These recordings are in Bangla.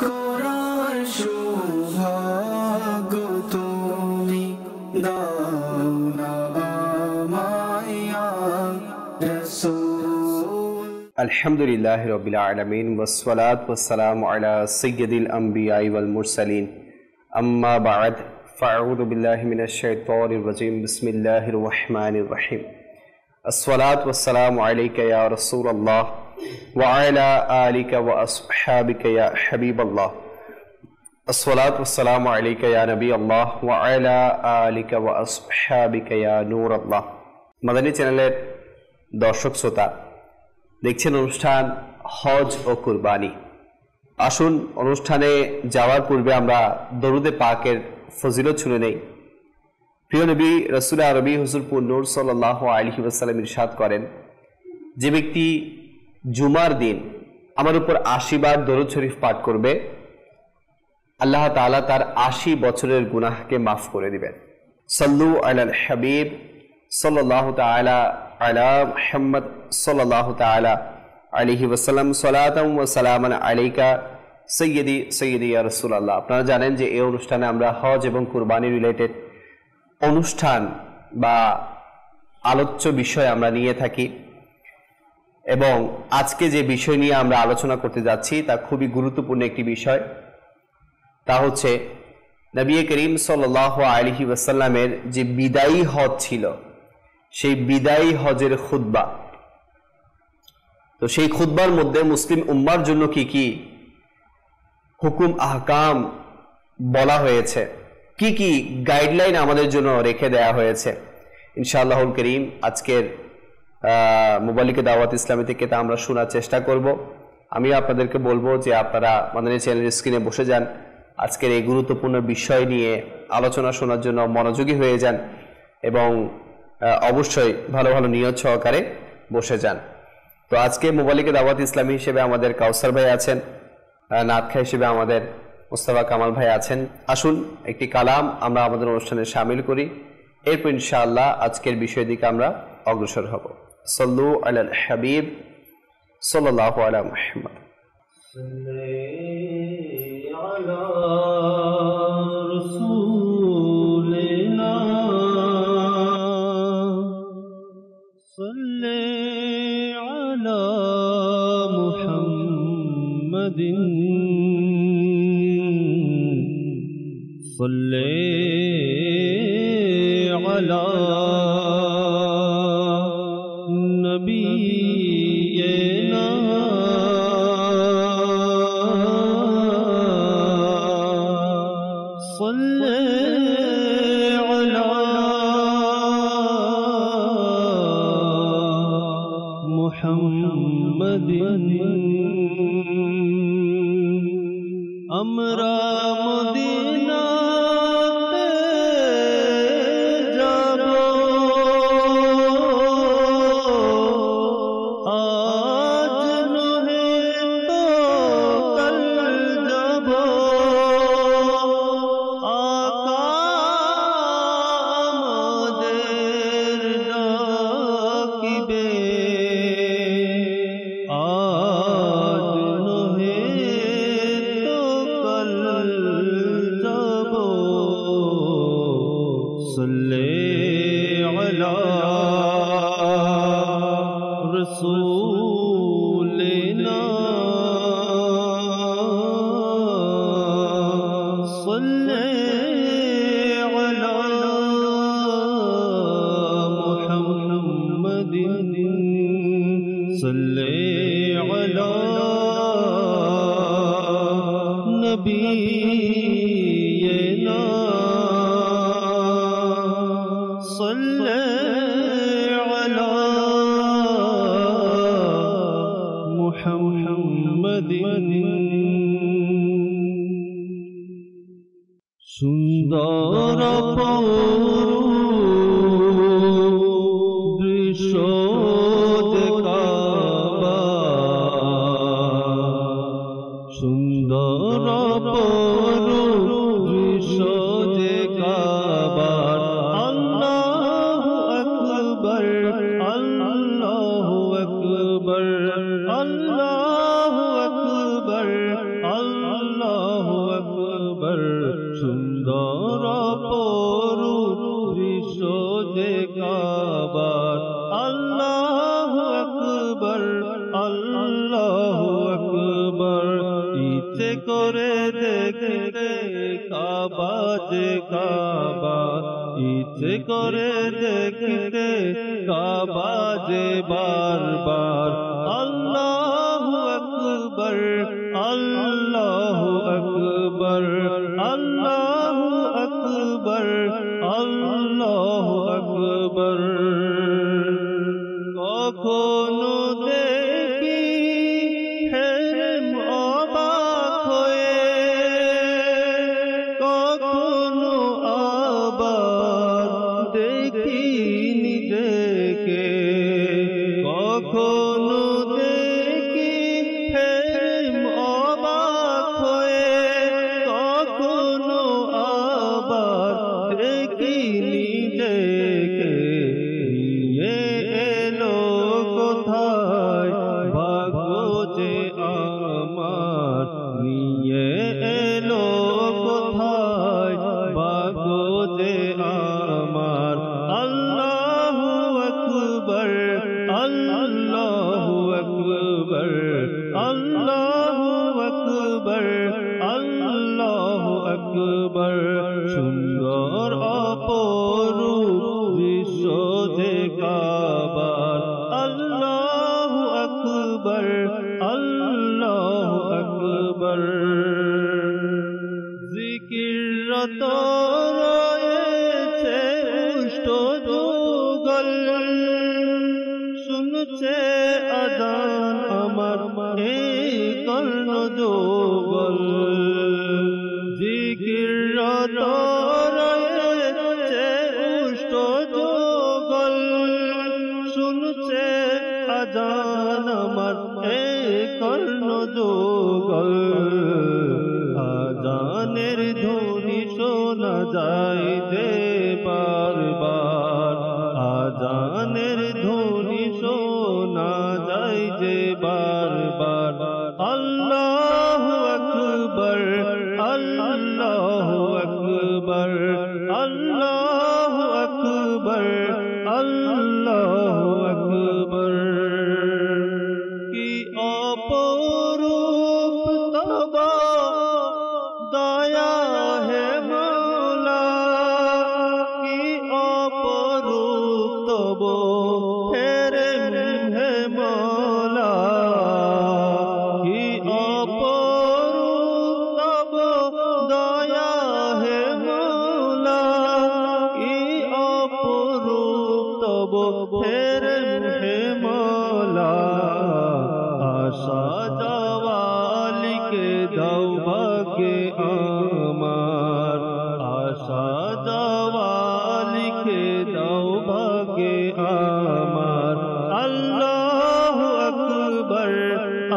করার সৌভাগ্য তুমি দাও না আমায় ইয়া রাসূল। আলহামদুলিল্লাহি রাব্বিল আলামিন ওয়াসসালাতু ওয়াসসালামু আলা সাইয়্যিদিল আমবিয়াই ওয়াল মুরসালিন আম্মা বা'দ ফাআউযু বিল্লাহি মিনাশ শাইতানির রাজীম বিসমিল্লাহির রহমানির রহিম। আসসালাতু ওয়াসসালামু আলাইকা ইয়া রাসূলুল্লাহ ওয়া আলা আলিকা ওয়া আসহাবিকা ইয়া হাবিবাল্লাহ। আসসালাতু ওয়াসসালামু আলাইকা ইয়া নবিয়াল্লাহ ওয়া আলা আলিকা ওয়া আসহাবিকা ইয়া নূরাল্লাহ। মাদানী চ্যানেলের দর্শক শ্রোতা, দেখছেন অনুষ্ঠান হজ ও কুরবানি। আসুন অনুষ্ঠানে যাওয়ার পূর্বে আমরা দরুদে পাকের ফজিলত শুনে নেই। প্রিয় নবী রাসূল আরবি হুজুর নূর সাল্লাল্লাহু আলাইহি ওয়াসাল্লাম ইরশাদ করেন, যে ব্যক্তি জুমার দিন আমার উপর ৮০ বার দরুদ শরীফ পাঠ করবে, আল্লাহ তাআলা তার ৮০ বছরের গুনাহকে মাফ করে দিবেন। সাল্লু আলাল হাবিব সাল্লাল্লাহু তাআলা আলা মুহাম্মদ সাল্লাল্লাহু তাআলা আলাইহি ওয়াসাল্লাম সালাতাম ওয়া সালামান আলাইকা সাইয়্যিদি সাইয়্যিদি ইয়া রাসূলুল্লাহ। আপনারা জানেন যে এই অনুষ্ঠানে আমরা হজ এবং কুরবানি রিলেটেড অনুষ্ঠান বা আলোচ্য বিষয় আমরা নিয়ে থাকি, এবং আজকে যে বিষয় নিয়ে আমরা আলোচনা করতে যাচ্ছি তা খুবই গুরুত্বপূর্ণ একটি বিষয়। তা হচ্ছে নবী করিম সাল্লাল্লাহু আলাইহি ওয়াসাল্লামের যে বিদায়ী হজ ছিল, সেই বিদায়ী হজের খুতবা। তো সেই খুতবার মধ্যে মুসলিম উম্মার জন্য কি কি হুকুম আহকাম বলা হয়েছে, কি কি গাইডলাইন আমাদের জন্য রেখে দেয়া হয়েছে, ইনশাআল্লাহুল করিম আজকের মুবাল্লিগে দাওয়াত ইসলামী থেকে তা আমরা শোনার চেষ্টা করব। আমি আপনাদেরকে বলবো যে আপনারা মাদানী চ্যানেলের স্ক্রিনে বসে যান, আজকের এই গুরুত্বপূর্ণ বিষয় নিয়ে আলোচনা শোনার জন্য মনোযোগী হয়ে যান, এবং অবশ্যই ভালো ভালো নিয়ত সহকারে বসে যান। তো আজকে মুবাল্লিগে দাওয়াত ইসলামী হিসেবে আমাদের কাউসার ভাই আছেন, নাতখা হিসেবে আমাদের মুস্তাফা কামাল ভাই আছেন। আসুন একটি কালাম আমরা আমাদের অনুষ্ঠানে শামিল করি, এরপর ইনশাআল্লাহ আজকের বিষয়ের দিকে আমরা অগ্রসর হব। সাল্লু আলাল হাবিব সাল্লাল্লাহু আলা মুহাম্মদ। আমরা মদিনাতে যাব, আজ নহে তো কাল যাব। আকা আমাদের ডাকিবে, সুন্দর দৃশ্য দেখাবা, সুন্দর দৃশ্য দেখাবা। আল্লাহু আকবার, আল্লাহু আকবার, আল্লাহু আকবার, আল্লাহু ইচ্ছে করে দেখতে কাবা যে কাবা, ইচ্ছে করে দেখতে কাবা যে বারবার। আল্লাহু আকবার, আল্লাহু আকবার, আল্লাহু আকবার, আল্লাহু আকবার। কখনো দেখি হেম অবাক হয়ে, কখনো আবার দেখি নিজেকে, কখনো দেখি হেম অবাক হয়ে, কখনো আবার দেখি নিজেকে। নিয়ে এলো কোথায় ভাগ্য যে আমার, নিয়ে এলো কোথায় ভাগ্য যে আমার। আল্লাহু আকবার, আল্লাহু আকবার, আল্লাহু আকবার, আল্লাহু আকবার। সুন্দর অপরূপ দৃশ্য যে কাবার। আল্লাহু আকবার, আল্লাহু আকবার। জিকিররত রয়েছে উষ্ট যুগল, শুনছে আজান আমার এই কর্ণ যুগল। জিকিররত রয়েছে উষ্ট যুগল, শুনছে আজান আমার এই কর্ণ যুগল। আজানের ধ্বনি শোনা যায় যে বারবার, আজানের ধ্বনি শোনা যায় যে বারবার। আল্লাহু আকবার, আল্লাহু আকবার, আল্লাহু আকবার, আল্লাহু আকবার। কি অপরূপ তব দয়া হে মৌলা, কি অপরূপ তব প্রেম হে মৌলা, কি অপরূপ তব দয়া হে মৌলা, কি অপরূপ তব প্রেম হে মৌলা। আশা জওয়ালিকে দাও ভাগ্যে আমার, আশা জওয়ালিকে দাও ভাগ্যে আমার। আল্লাহু আকবার,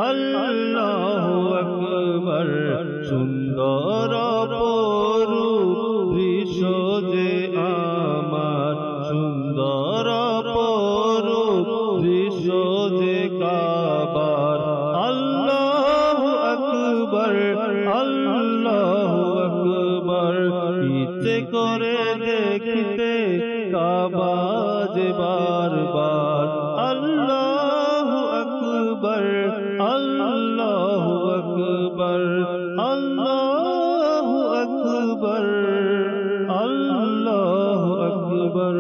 আল্লাহু আকবার। সুন্দর অপরূপ দৃশ্য যে আমার, সুন্দর অপরূপ দৃশ্য যে কাবার। আল্লাহু আকবার, আল্লাহু আকবার। ইচ্ছে করে দেখতে কাবা যে বারবার। আল্লাহু আকবার, আল্লাহু আকবার, আল্লাহু আকবার, আল্লাহু আকবার।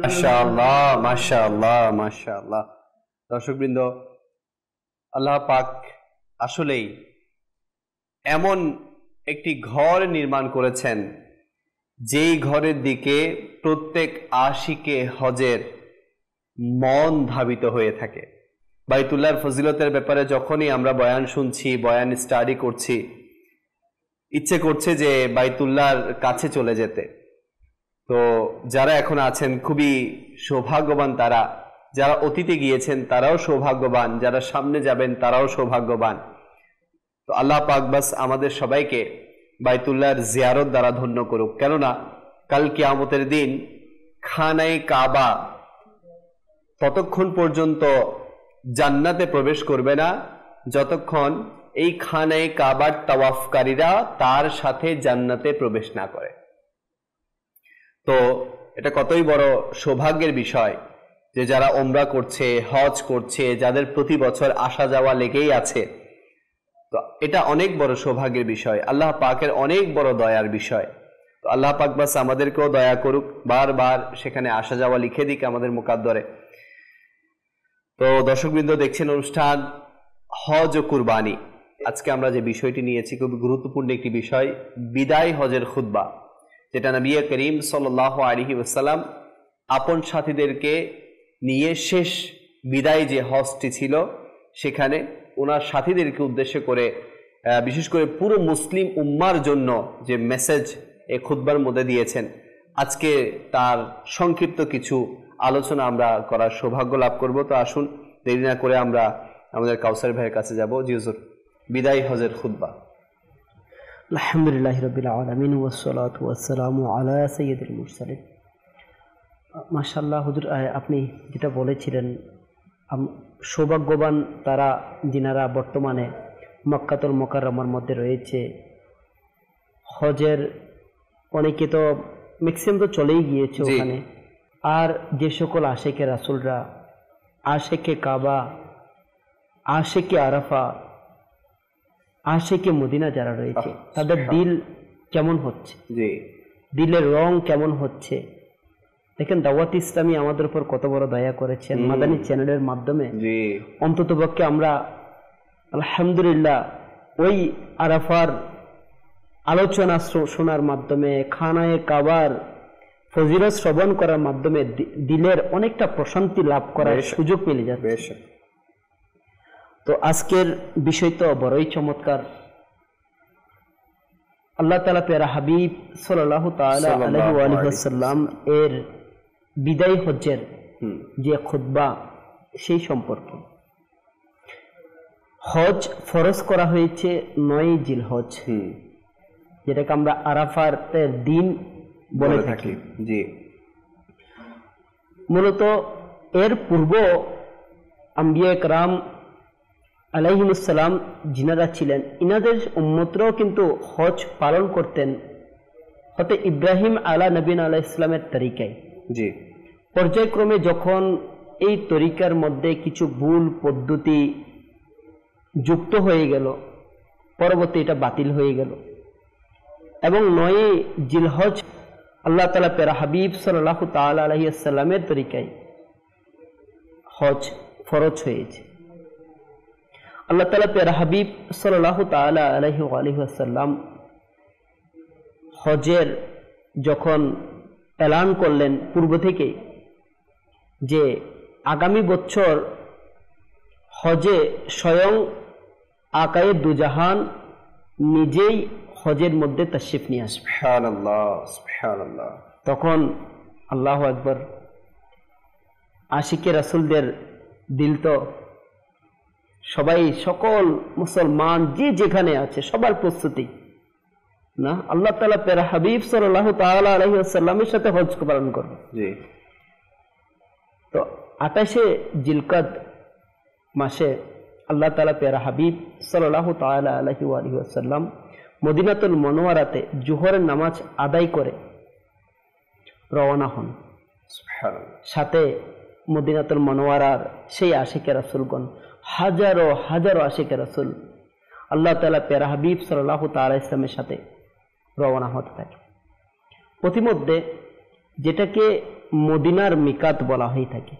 মাশাআল্লাহ, মাশাআল্লাহ, মাশাআল্লাহ। দর্শকবৃন্দ, আল্লাহ পাক আসলেই এমন একটি ঘর নির্মাণ করেছেন যেই ঘরের দিকে প্রত্যেক আশিকে হজের মন ধাবিত হয়ে থাকে। বাইতুল্লাহর ফজিলতের ব্যাপারে যখনই আমরা বয়ান শুনছি, বয়ান স্টাডি করছি, ইচ্ছে করছে যে বাইতুল্লাহর কাছে চলে যেতে। তো যারা এখন আছেন খুবই সৌভাগ্যবান, তারা যারা অতীতে গিয়েছেন তারাও সৌভাগ্যবান, যারা সামনে যাবেন তারাও সৌভাগ্যবান। তো আল্লাহ পাক বাস আমাদের সবাইকে বাইতুল্লাহর জিয়ারত দ্বারা ধন্য করুক। কেননা কাল কিয়ামতের দিন খানায়ে কাবা ততক্ষণ পর্যন্ত জান্নাতে প্রবেশ করবে না যতক্ষণ এই খানায়ে কাবার তাওয়াফকারীরা তার সাথে জান্নাতে প্রবেশ না করে। তো এটা কতই বড় সৌভাগ্যের বিষয় যে যারা ওমরা করছে, হজ করছে, যাদের প্রতি বছর আসা যাওয়া লেগেই আছে, তো এটা অনেক বড় সৌভাগ্যের বিষয়, আল্লাহ পাকের অনেক বড় দয়ার বিষয়। তো আল্লাহ পাক বাস আমাদেরকেও দয়া করুক, বারবার সেখানে আসা যাওয়া লিখে দিক আমাদের মুকাদ্দরে। তো দর্শকবৃন্দ, দেখছেন অনুষ্ঠান হজ ও কুরবানি। আজকে আমরা যে বিষয়টি নিয়েছি খুব গুরুত্বপূর্ণ একটি বিষয়, বিদায় হজের খুতবা, যেটা নবী করিম সাল্লাল্লাহু আলাইহি ওয়াসাল্লাম আপন সাথীদেরকে নিয়ে শেষ বিদায় যে হজটি ছিল সেখানে ওনার সাথীদেরকে উদ্দেশ্য করে, বিশেষ করে পুরো মুসলিম উম্মার জন্য যে মেসেজ এই খুতবার মধ্যে দিয়েছেন, আজকে তার সংক্ষিপ্ত কিছু আলোচনা আমরা করার সৌভাগ্য লাভ করব। তো আসুন দেরি না করে আমরা আমাদের কাউসার ভাইয়ের কাছে যাব। জি হুজুর, বিদায় হজের খুতবা। আলহামদুলিল্লাহি রাব্বিল আলামিন ওয়াসসালাতু ওয়াসসালামু আলা সাইয়্যিদিল মুরসালিন। মাশাআল্লাহ হুজুর, আপনি যেটা বলেছিলেন, সৌভাগ্যবান তারা যিনারা বর্তমানে মক্কাতুল মুকাররমার মধ্যে রয়েছে। হজের অনেকে তো ম্যাক্সিমাম তো চলেই গিয়েছে ওখানে। আর যে সকল আশেকে রাসূলরা, আশেকে কাবা, আশেকে আরাফা, আশেকে মদিনা যারা রয়েছে, তাদের দিল কেমন হচ্ছে, দিলের রং কেমন হচ্ছে। দেখেন দাওয়াত ইসলামী আমাদের উপর কত বড় দয়া করেছেন মাদানী চ্যানেলের মাধ্যমে। অন্ততপক্ষে আমরা আলহামদুলিল্লাহ ওই আরাফার আলোচনা শোনার মাধ্যমে, খানায়ে কাবার ফজিলত শ্রবণ করার মাধ্যমে দিলের অনেকটা প্রশান্তি লাভ করার সুযোগ মিলে যাচ্ছে। তো আজকের বিষয় তো বড়ই চমৎকার। আল্লাহ তাআলা প্যারা হাবিব সাল্লাল্লাহু তাআলা আলাইহি ওয়া আলিহি ওয়াসাল্লাম এর বিদায় হজ্জের যে খুতবা, সেই সম্পর্কে। হজ ফরজ করা হয়েছে 9 জিলহজ, যেটাকে আমরা আরাফার দিন বলে থাকি। মূলত এর পূর্ব আম্বিয়া کرام আলাইহিমুসসালাম যিনারা ছিলেন, ইনাদের উম্মতরাও কিন্তু হজ পালন করতেন হতে ইব্রাহিম আলা নবীন আলাইহিস সালামের তরিকায়। পর্যায়ক্রমে যখন এই তরিকার মধ্যে কিছু ভুল পদ্ধতি যুক্ত হয়ে গেল, পরবর্তী এটা বাতিল হয়ে গেল এবং 9 জিলহজ আল্লাহ তাআলা প্যারা হাবিব সাল্লাল্লাহু তাআলা আলাইহি ওয়াসাল্লামের তরিকায় হজ ফরজ হয়েছে। আল্লাহ তাআলা প্যারা হাবিব সাল্লাল্লাহু তাআলা আলাইহি ওয়াসাল্লাম হজের যখন এলান করলেন পূর্ব থেকে যে আগামী বছর হজে স্বয়ং আকায়ে দুজাহান নিজেই হজের মধ্যে তাশরিফ নিয়ে আসবে। সুবহানাল্লাহ, সুবহানাল্লাহ। তখন আল্লাহু আকবার, আশিকে রাসূলদের দিল তো সবাই, সকল মুসলমান যে যেখানে আছে সবার প্রস্তুতি না, আল্লাহ তাআলা প্যারা হাবিব সাল্লাল্লাহু তাআলা আলাইহি ওয়াসাল্লামের সাথে হজ পালন করবে। তো 28 জিলকাদ মাসে আল্লাহ তাআলা প্যারা হাবিব সাল্লাল্লাহু তাআলা আলাইহি ওয়াসাল্লাম মদিনাতুল মুনাওয়ারাতে জোহরের নামাজ আদায় করে রওনা হন। সাথে মদিনাতুল মুনাওয়ারার সেই আশিকে রাসূলগণ, হাজারো হাজারো আশিকে রাসূল আল্লাহ তাআলা প্যারা হাবিব সাল্লাল্লাহু তাআলা ইসলামের সাথে রওনা হতে থাকে। প্রতিমধ্যে যেটাকে মদিনার মিকাত বলা হয়ে থাকে,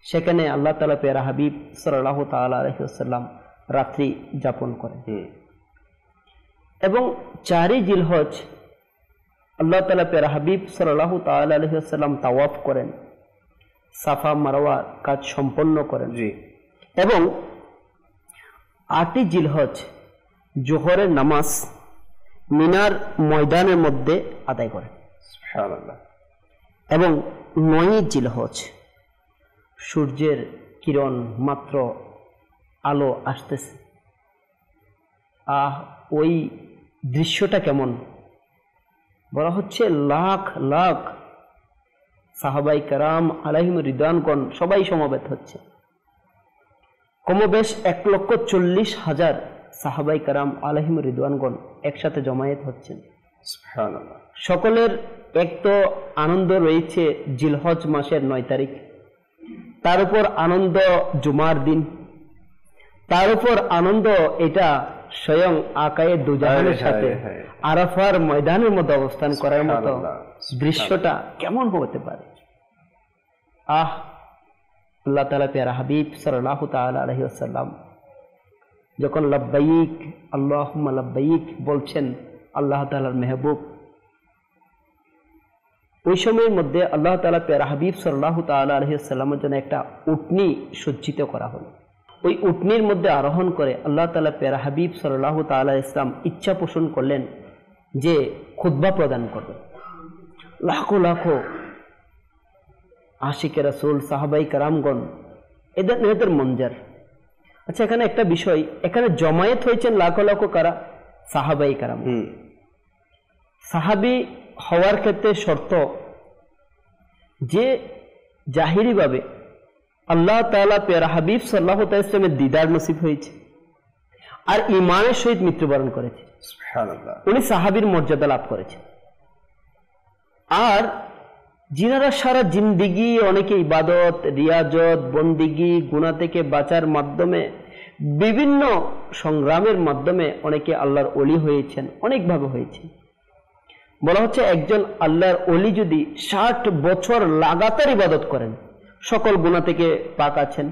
সেখানে আল্লাহ তাআলা প্যারা হাবিব সাল্লাল্লাহু তাআলা আলাইহি ওয়াসাল্লাম রাত্রি যাপন করেন এবং 4 জিলহজ আল্লাহ তাআলা প্যারা হাবিব সাল্লাল্লাহু তাআলা আলাইহি ওয়াসাল্লাম তাওয়াফ করেন, সাফা মারওয়া কাজ সম্পন্ন করেন এবং 8 জিলহজ জোহরের নামাজ মিনার ময়দানের মধ্যে আদায় করেন। সুবহানাল্লাহ। এবং 9 জিলহজ সূর্যের কিরণ মাত্র আলো আসতেছে, ওই দৃশ্যটা কেমন বলা হচ্ছে, লাখ লাখ সাহাবাই কেরাম আলাইহিম রিদওয়ানগণ সবাই সমবেত হচ্ছে। কমবেশ 1,40,000 সাহাবাই কেরাম আলাইহিম রিদওয়ানগণ একসাথে জমায়েত হচ্ছেন। সুবহানাল্লাহ। সকলের এক তো আনন্দ রয়েছে জিলহজ মাসের 9 তারিখ, তার উপর আনন্দ জুমার দিন, তার উপর আনন্দ, এটা স্বয়ং আকায়ে দুজাহানের সাথে আরাফার ময়দানের মধ্যে অবস্থান করার মতো দৃশ্যটা কেমন হতে পারে। আল্লাহ তাআলা প্যারা হাবিব সাল্লাল্লাহু তাআলা আলাইহি ওয়াসাল্লাম যখন লাব্বাইক আল্লাহুম্মা লাব্বাইক বলছেন আল্লাহ তাআলার মেহবুব, ওই সময়ের মধ্যে আল্লাহ তাআলা প্যারা হাবিব সাল্লাল্লাহু তাআলা আলাইহি ওয়াসাল্লামের জন্য একটা উটনি সজ্জিত করা হলো। ওই উটনির মধ্যে আরোহণ করে আল্লাহ তাআলা প্যারা হাবিব সাল্লাল্লাহু তাআলা ইসলাম ইচ্ছা পোষণ করলেন যে খুতবা প্রদান করবে। লাখো লাখো আশিকে রাসূল, সাহাবাই কারামগণ, এদের মঞ্জার। আচ্ছা, এখানে একটা বিষয়, এখানে জমায়েত হয়েছেন লাখো লাখো কারা? সাহাবাই কারাম। সাহাবি হওয়ার ক্ষেত্রে শর্ত যে জাহিরি ভাবে আল্লাহ তাআলা প্যারা হাবিব সাল্লাল্লাহু আলাইহি ওয়াসাল্লামের দিদার নসিব হয়েছে আর ঈমানের সহিত মৃত্যুবরণ করেছে, সুবহানাল্লাহ, উনি সাহাবীর মর্যাদা লাভ করেছে। আর যিনারা সারা জিন্দেগি অনেকে ইবাদত, রিয়াজত, বন্দিগি, গুনাহ থেকে বাঁচার মাধ্যমে বিভিন্ন সংগ্রামের মাধ্যমে অনেকে আল্লাহর ওলি হয়েছেন, অনেকভাবে হয়েছে। বলা হচ্ছে একজন আল্লাহর ওলি যদি 60 বছর লাগাতার ইবাদত করেন, সকল গুনাহ থেকে পাক আছেন,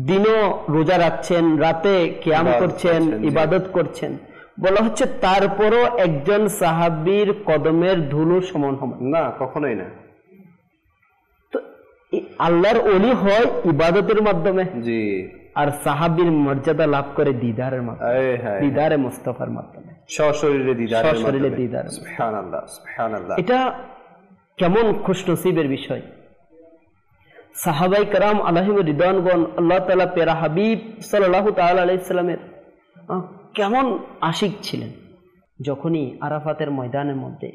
দিনও রোজা রাখছেন, রাতে কিয়াম করছেন, ইবাদত করছেন, বলা হচ্ছে তারপরও একজন সাহাবীর কদমের ধুলো সমান হবে না, কখনোই না। তো আল্লাহর ওলি হয় ইবাদতের মাধ্যমে, জি, আর সাহাবীর মর্যাদা লাভ করে দিদারের মাধ্যমে, দিদারে মুস্তাফার মাধ্যমে, সশরীরে দিদার। সুবহানাল্লাহ, সুবহানাল্লাহ। এটা কেমন খুশনসিবের বিষয়। সাহাবাই کرام আলাইহিম রিদওয়ানগণ আল্লাহ তাআলা প্যারা হাবিব সাল্লাল্লাহু তাআলা আলাইহি সাল্লামের কেমন আশিক ছিলেন। যখনই আরাফাতের ময়দানের মধ্যে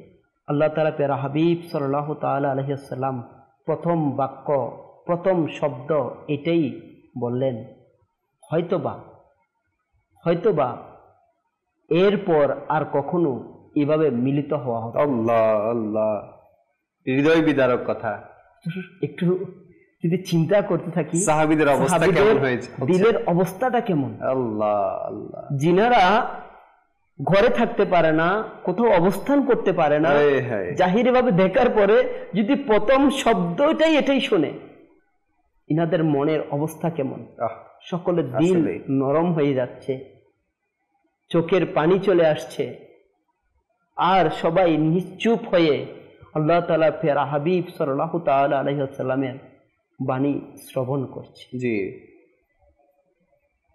আল্লাহ তাআলা প্যারা হাবিব সাল্লাল্লাহু তাআলা আলাইহি সাল্লাম প্রথম বাক্য, প্রথম শব্দ এটাই বললেন, হয়তোবা এরপর আর কখনো এভাবে মিলিত হওয়া হবে। আল্লাহ আল্লাহ, হৃদয় বিদারক কথা। একটু যদি চিন্তা করতে থাকি সাহাবীদের অবস্থা কেমন হয়েছে, দিলের অবস্থাটা কেমন। আল্লাহ আল্লাহ, যিনারা ঘরে থাকতে পারে না, কোথাও অবস্থান করতে পারে না, জাহিরি ভাবে দেখার পরে যদি প্রথম শব্দটাই এটাই শোনে, ইনাদের মনের অবস্থা কেমন। সকলের দিল নরম হয়ে যাচ্ছে, চোখের পানি চলে আসছে, আর সবাই নিশ্চুপ হয়ে আল্লাহ তাআলা প্যারা হাবিব সাল্লাল্লাহু তাআলা আলাইহি ওয়াসাল্লামের বাণী শ্রবণ করছে। জি,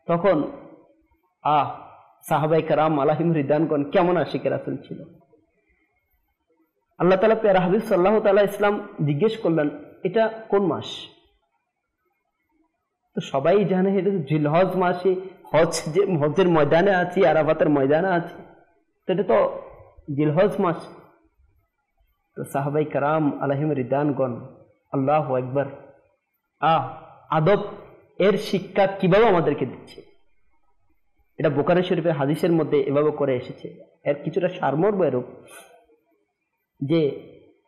তখন সাহাবায়ে কেরাম আলাইহিম রিদওয়ানগণ কেমন আশিকে রাসূল ছিল। আল্লাহ তাআলা প্যারা হাবিব সাল্লাল্লাহু তাআলা ইসলাম জিজ্ঞেস করলেন এটা কোন মাস? তো সবাই জানে এটা জিলহজ মাসে, হজের ময়দানে আছি, আরাফাতের ময়দানে আছি, তো এটা তো জিলহজ মাস। তো সাহাবায়ে কেরাম আলাইহিম রিদওয়ানগণ আল্লাহু আকবার, আদব এর শিক্ষা কিভাবে আমাদেরকে দিচ্ছে। এটা বুখারী শরীফের হাদিসের মধ্যে এভাবে করে এসেছে। এর কিছুটা সারমর্ম এরূপ যে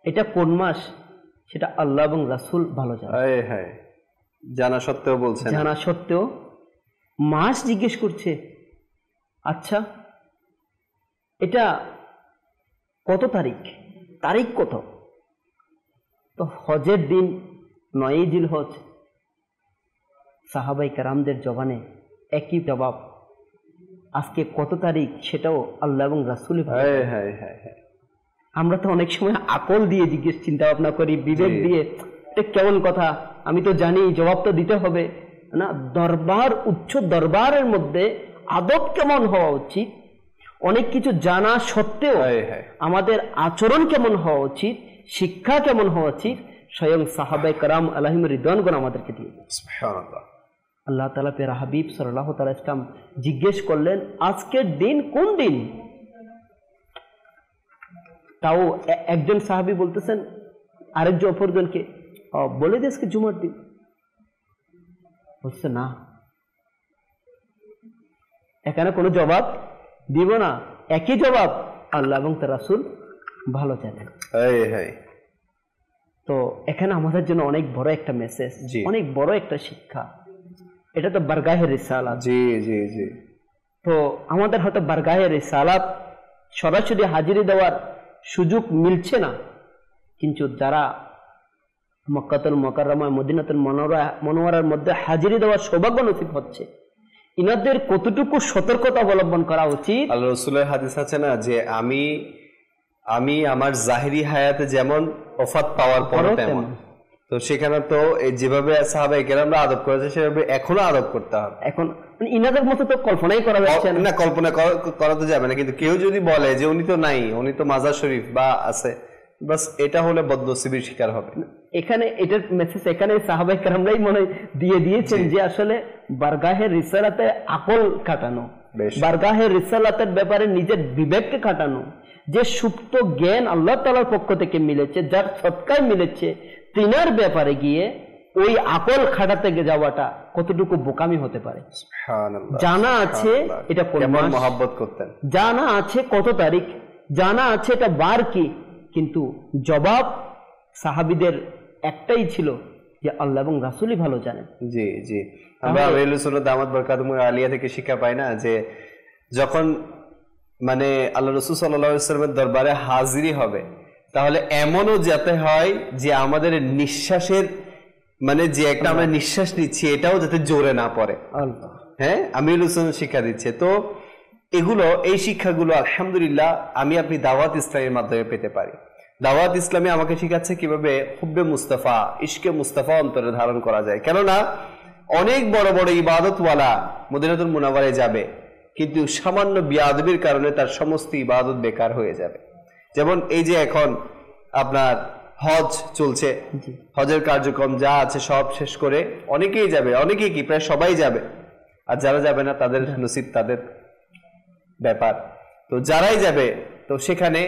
এটা কোন মাস সেটা আল্লাহ এবং রাসূল ভালো জানেন। জানা সত্ত্বেও বলছেন, জানা সত্ত্বেও মাস জিজ্ঞেস করছে, আচ্ছা এটা কত তারিখ, তারিখ কত? তো হজের দিন 9 জিলহজ। সাহাবাই কেরামদের জবানে একই জবাব, আজকে কত তারিখ সেটাও আল্লাহ এবং রাসূল। আমরা তো অনেক সময় আকল দিয়ে জিজ্ঞেস চিন্তা ভাবনা করি, বিবেক দিয়ে, এটা কেমন কথা, আমি তো জানি জবাব তো দিতে হবে না। দরবার, উচ্চ দরবারের মধ্যে আদব কেমন হওয়া উচিত, অনেক কিছু জানা সত্ত্বেও আমাদের আচরণ কেমন হওয়া উচিত, শিক্ষা কেমন হওয়া উচিত, স্বয়ং সাহাবায়ে কেরাম আলাইহিম রিদওয়ানগণ আমাদেরকে দিয়ে। সুবহানাল্লাহ। আল্লাহ তাআলা প্যারা হাবিব সাল্লাল্লাহু তাআলা ইসলাম জিজ্ঞেস করলেন আজকের দিন কোন দিন? তাও একজন সাহাবী বলতেছেন আরেকজন অপরজনকে, বলে দে আজকে জুমার দিন। বলছে না, এখানে কোনো জবাব দিব না, একই জবাব আল্লাহ এবং তার রাসূল ভালো জানেন। তো এখানে আমাদের জন্য অনেক বড় একটা মেসেজ, অনেক বড় একটা শিক্ষা। এটা তো বারগাহে রিসালাত। জি জি জি। তো আমাদের হয়তো বারগাহে রিসালাত সরাসরি হাজিরি দেওয়ার সুযোগ মিলছে না, কিন্তু যারা মক্কাতুল মুকাররমা মদিনাতুল মুনাওয়ারার মধ্যে হাজিরি দেওয়ার সৌভাগ্য নসিব হচ্ছে, ইনাদের কতটুকু সতর্কতা অবলম্বন করা উচিত। আল্লাহ রাসূলের হাদিস আছে না যে আমি আমার জাহিরি হায়াতে যেমন ওফাত পাওয়ার পর তেমন। তো সেখানে তো যেভাবে সাহাবায়ে কেরামরা আদব করেছে সেভাবে এখনো আদব করতে হবে। এখন ইনাদের মতো তো কল্পনাই করা যাচ্ছে না। কল্পনা করা তো যাবে না, কিন্তু কেউ যদি বলে যে উনি তো নাই, উনি তো মাজার শরীফ বা আছে, বাস এটা হলে বদনসিবের শিকার হবে। এখানে এটার মেসেজ এখানে সাহাবায়ে কেরামরাই মনে দিয়ে দিয়েছেন যে আসলে বারগাহে রিসালাতে আকল কাটানো, বারগাহে রিসালাতের ব্যাপারে নিজের বিবেককে কাটানো, যে সুপ্ত জ্ঞান আল্লাহ তাআলার পক্ষ থেকে মিলেছে, যার সৎকায় মিলেছে, তিনার ব্যাপারে গিয়ে ওই আকল খাটাতে যাওয়াটা কতটুকু বোকামি হতে পারে। জানা আছে এটা কোন মাস, মহব্বত করতেন, জানা আছে কত তারিখ, জানা আছে এটা বার কি, কিন্তু জবাব সাহাবীদের একটাই ছিল যে আল্লাহ এবং রাসূলই ভালো জানেন। জি জি। আমরা আহলে সুন্নাত দামাত বরকাতুহুম আলিয়া থেকে শিক্ষা পাই না যে যখন মানে আল্লাহ রাসূল সাল্লাল্লাহু আলাইহি ওয়াসাল্লামের দরবারে হাজিরি হবে, তাহলে এমনও যাতে হয় যে আমাদের নিঃশ্বাসের মানে যে একটা আমরা নিঃশ্বাস নিচ্ছি এটাও যাতে জোরে না পড়ে। হ্যাঁ, আমির হোসেন শিক্ষা দিচ্ছে। তো এগুলো, এই শিক্ষাগুলো আলহামদুলিল্লাহ আমি আপনি দাওয়াত ইসলামের মাধ্যমে পেতে পারি। দাওয়াত ইসলামে আমাকে শিখাচ্ছে কিভাবে হুব্বে মুস্তাফা, ইশকে মুস্তাফা অন্তরে ধারণ করা যায়। কেননা অনেক বড় বড় ইবাদতওয়ালা মদিনাতুল মুনাওয়ারায় যাবে, কিন্তু সামান্য বিয়াদবির কারণে তার সমস্ত ইবাদত বেকার হয়ে যাবে। যেমন এই যে এখন আপনার হজ চলছে, হজের কার্যক্রম যা আছে সব শেষ করে অনেকেই যাবে, অনেকেই কি প্রায় সবাই যাবে, আর যারা যাবে না তাদের নসিব, তাদের ব্যাপার। তো যারাই যাবে তো সেখানে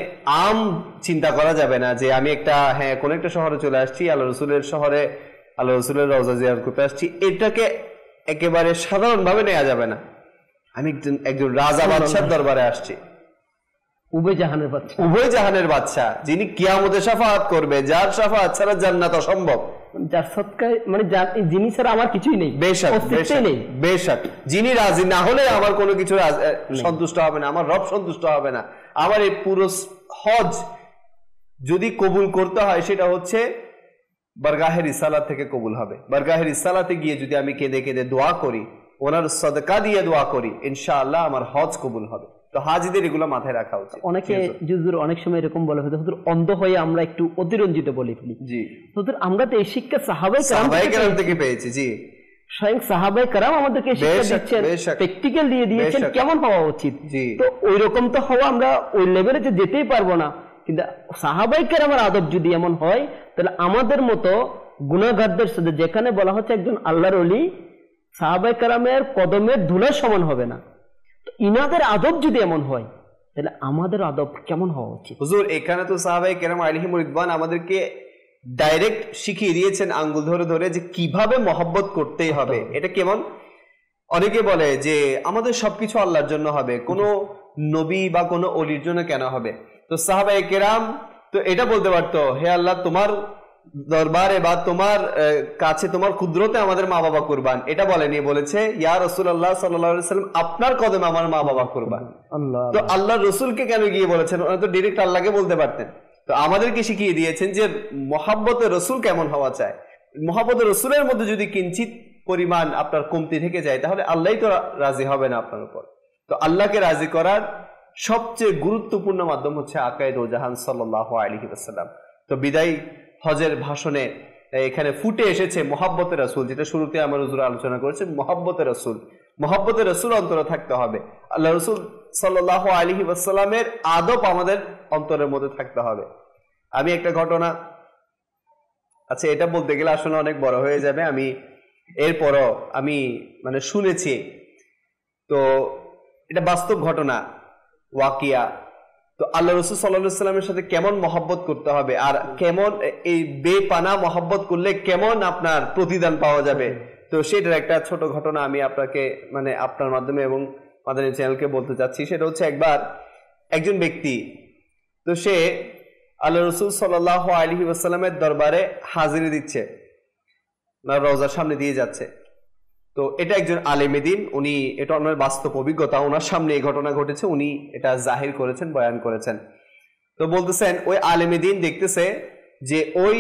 আম চিন্তা করা যাবে না যে আমি একটা কোন একটা শহরে চলে আসছি, আল্লাহ রসুলের শহরে আল্লাহ রসুলের রওজা জিয়ারত করতে আসছি, এটাকে একেবারে সাধারণভাবে নেওয়া যাবে না। আমি একজন রাজা বাদশার দরবারে আসছি, উভয় জাহানের বাদশা, উভয় জাহানের বাদশা, যিনি কিয়ামতে শাফাআত করবে, যার শাফাআত ছাড়া জান্নাত অসম্ভব, যার সৎকায় মানে যিনি ছাড়া আমার কিছুই নেই, বেশক বেশক, যিনি রাজি না হলে আমার কোনো কিছু সন্তুষ্ট হবে না, আমার রব সন্তুষ্ট হবে না। আমার এই পুরো হজ যদি কবুল করতে হয় সেটা হচ্ছে বারগাহে রিসালাত থেকে কবুল হবে। বারগাহে রিসালাতে গিয়ে যদি আমি কেঁদে কেঁদে দোয়া করি, ওনার সদকা দিয়ে দোয়া করি, ইনশাআল্লাহ আমার হজ কবুল হবে। তো হাজিদের এগুলো মাথায় রাখা উচিত। অনেকে হুজুর অনেক সময় এরকম বলে হুজুর অন্ধ হয়ে আমরা একটু অতিরঞ্জিত বলে ফেলি। জি হুজুর, আমরা তো এই শিক্ষা সাহাবায়ে কেরাম থেকে পেয়েছি। জি, স্বয়ং সাহাবায়ে কেরাম আমাদেরকে শিক্ষা দিচ্ছেন, প্র্যাকটিক্যাল দিয়ে দিয়েছেন কেমন হওয়া উচিত। তো ওই রকম তো হওয়া আমরা ওই লেভেলে যেতেই পারবো না, কিন্তু সাহাবায়ে কেরামের আদব যদি এমন হয় তাহলে আমাদের মতো গুনাহগারদের সাথে, যেখানে বলা হচ্ছে একজন আল্লাহর ওলি সাহাবায়ে কেরামের কদমের ধুলার সমান হবে না, ইনাদের আদব যদি এমন হয় তাহলে আমাদের আদব কেমন হওয়া উচিত? হুজুর, এখানে তো সাহাবায়ে কেরাম আলাইহিমুর রিদওয়ান আমাদেরকে ডাইরেক্ট শিখিয়ে দিয়েছেন আঙ্গুল ধরে ধরে যে কিভাবে মহব্বত করতেই হবে। এটা কেমন? অনেকে বলে যে আমাদের সবকিছু আল্লাহর জন্য হবে, কোনো নবী বা কোনো অলির জন্য কেন হবে? তো সাহাবায়ে কেরাম তো এটা বলতে পারতো, হে আল্লাহ, তোমার দরবারে বা তোমার কাছে তোমার কুদরতে আমাদের মা বাবা কুরবান। এটা বলেনি, বলেছে ইয়া রাসূলুল্লাহ সাল্লাল্লাহু আলাইহি ওয়াসাল্লাম, আপনার কদমে আমার মা বাবা কুরবান। তো আল্লাহর রাসূলকে কেন গিয়ে বলেছেন? ওনারা তো ডাইরেক্ট আল্লাহকে বলতে পারতেন। তো আমাদেরকে শিখিয়ে দিয়েছেন যে মহব্বতে রাসূল কেমন হওয়া চাই। মহব্বতে রাসূলের মধ্যে যদি কিঞ্চিত পরিমাণ আপনার কমতি থেকে যায় তাহলে আল্লাহই তো রাজি হবে না আপনার উপর। তো আল্লাহকে রাজি করার সবচেয়ে গুরুত্বপূর্ণ মাধ্যম হচ্ছে আকায়ে দো জাহান সাল্লাল্লাহু আলাইহি ওয়াসাল্লাম। তো বিদায় হজের ভাষণে এখানে ফুটে এসেছে মহব্বতের রাসূল, যেটা শুরুতে আমার হুজুর আলোচনা করেছেন। মহব্বতের রাসূল, মহব্বতের রাসূল অন্তরে থাকতে হবে। আল্লাহ রাসূল সাল্লাল্লাহু আলাইহি ওয়াসাল্লামের আদব আমাদের অন্তরের মধ্যে থাকতে হবে। আমি একটা ঘটনা, আচ্ছা এটা বলতে গেলে আসলে অনেক বড় হয়ে যাবে, আমি এরপরও আমি মানে শুনেছি, তো এটা বাস্তব ঘটনা, ওয়াকিয়া। তো আল্লাহ রাসূল সাল্লাল্লাহু আলাইহি ওয়াসাল্লামের সাথে কেমন মহব্বত করতে হবে, আর কেমন এই বেপানা মহব্বত করলে কেমন আপনার প্রতিদান পাওয়া যাবে, তো সেটার একটা ছোট ঘটনা আমি আপনাকে মানে আপনার মাধ্যমে এবং মাদানী চ্যানেলকে বলতে চাচ্ছি। সেটা হচ্ছে একবার একজন ব্যক্তি, তো সে আল্লাহ রাসূল সাল্লাল্লাহু আলাইহি ওয়াসাল্লামের দরবারে হাজিরি দিচ্ছে, রওজার সামনে দিয়ে যাচ্ছে। তো এটা একজন আলেমেদিন, উনি এটা ওনার বাস্তব অভিজ্ঞতা, ওনার সামনে এই ঘটনা ঘটেছে, উনি এটা জাহির করেছেন, বয়ান করেছেন। তো বলতেছেন ওই আলেমেদিন দেখতেছে যে ওই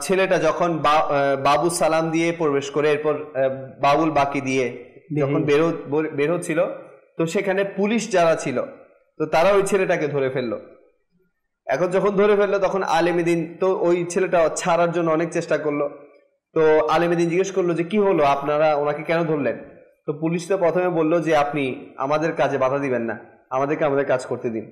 ছেলেটা যখন বাবু সালাম দিয়ে প্রবেশ করে এরপর বাবুল বাকি দিয়ে যখন বের হচ্ছিল, তো সেখানে পুলিশ যারা ছিল তো তারা ওই ছেলেটাকে ধরে ফেললো। এখন যখন ধরে ফেললো তখন আলেমেদিন তো ওই ছেলেটা ছাড়ার জন্য অনেক চেষ্টা করলো। তো আলেমেদিন জিজ্ঞেস করলো যে কি হলো, আপনারা ওনাকে কেন ধরলেন? তো পুলিশ তো প্রথমে বললো যে আপনি আমাদের কাজে বাধা দিবেন না, আমাদেরকে আমাদের কাজ করতে দিন।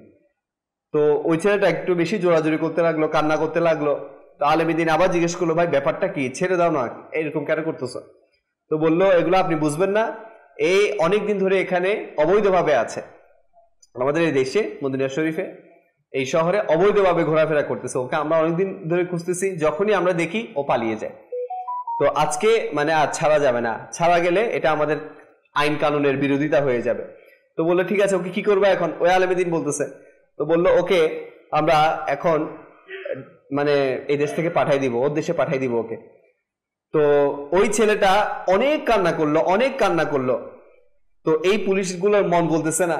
তো ওই ছেলেটা একটু বেশি জোরাজোরি করতে লাগলো, কান্না করতে লাগলো। তো আলেমেদিন আবার জিজ্ঞেস করলো, ভাই ব্যাপারটা কি, ছেড়ে দাও না, এরকম কেন করতেছ? তো বললো এগুলো আপনি বুঝবেন না, এই অনেকদিন ধরে এখানে অবৈধভাবে আছে, আমাদের এই দেশে মদিনা শরীফে এই শহরে অবৈধভাবে ঘোরাফেরা করতেছে, ওকে আমরা অনেকদিন ধরে খুঁজতেছি, যখনই আমরা দেখি ও পালিয়ে যায়। তো আজকে মানে আর ছাড়া যাবে না, ছাড়া গেলে এটা আমাদের আইন কানুনের বিরোধিতা হয়ে যাবে। তো বললো ঠিক আছে, ওকে কি করবো এখন? ওই আলেমেদিন বলতেছে, তো বললো ওকে আমরা এখন মানে এই দেশ থেকে পাঠাই দিব, ওর দেশে পাঠাই দিব ওকে। তো ওই ছেলেটা অনেক কান্না করলো। তো এই পুলিশগুলোর মন বলতেছে না।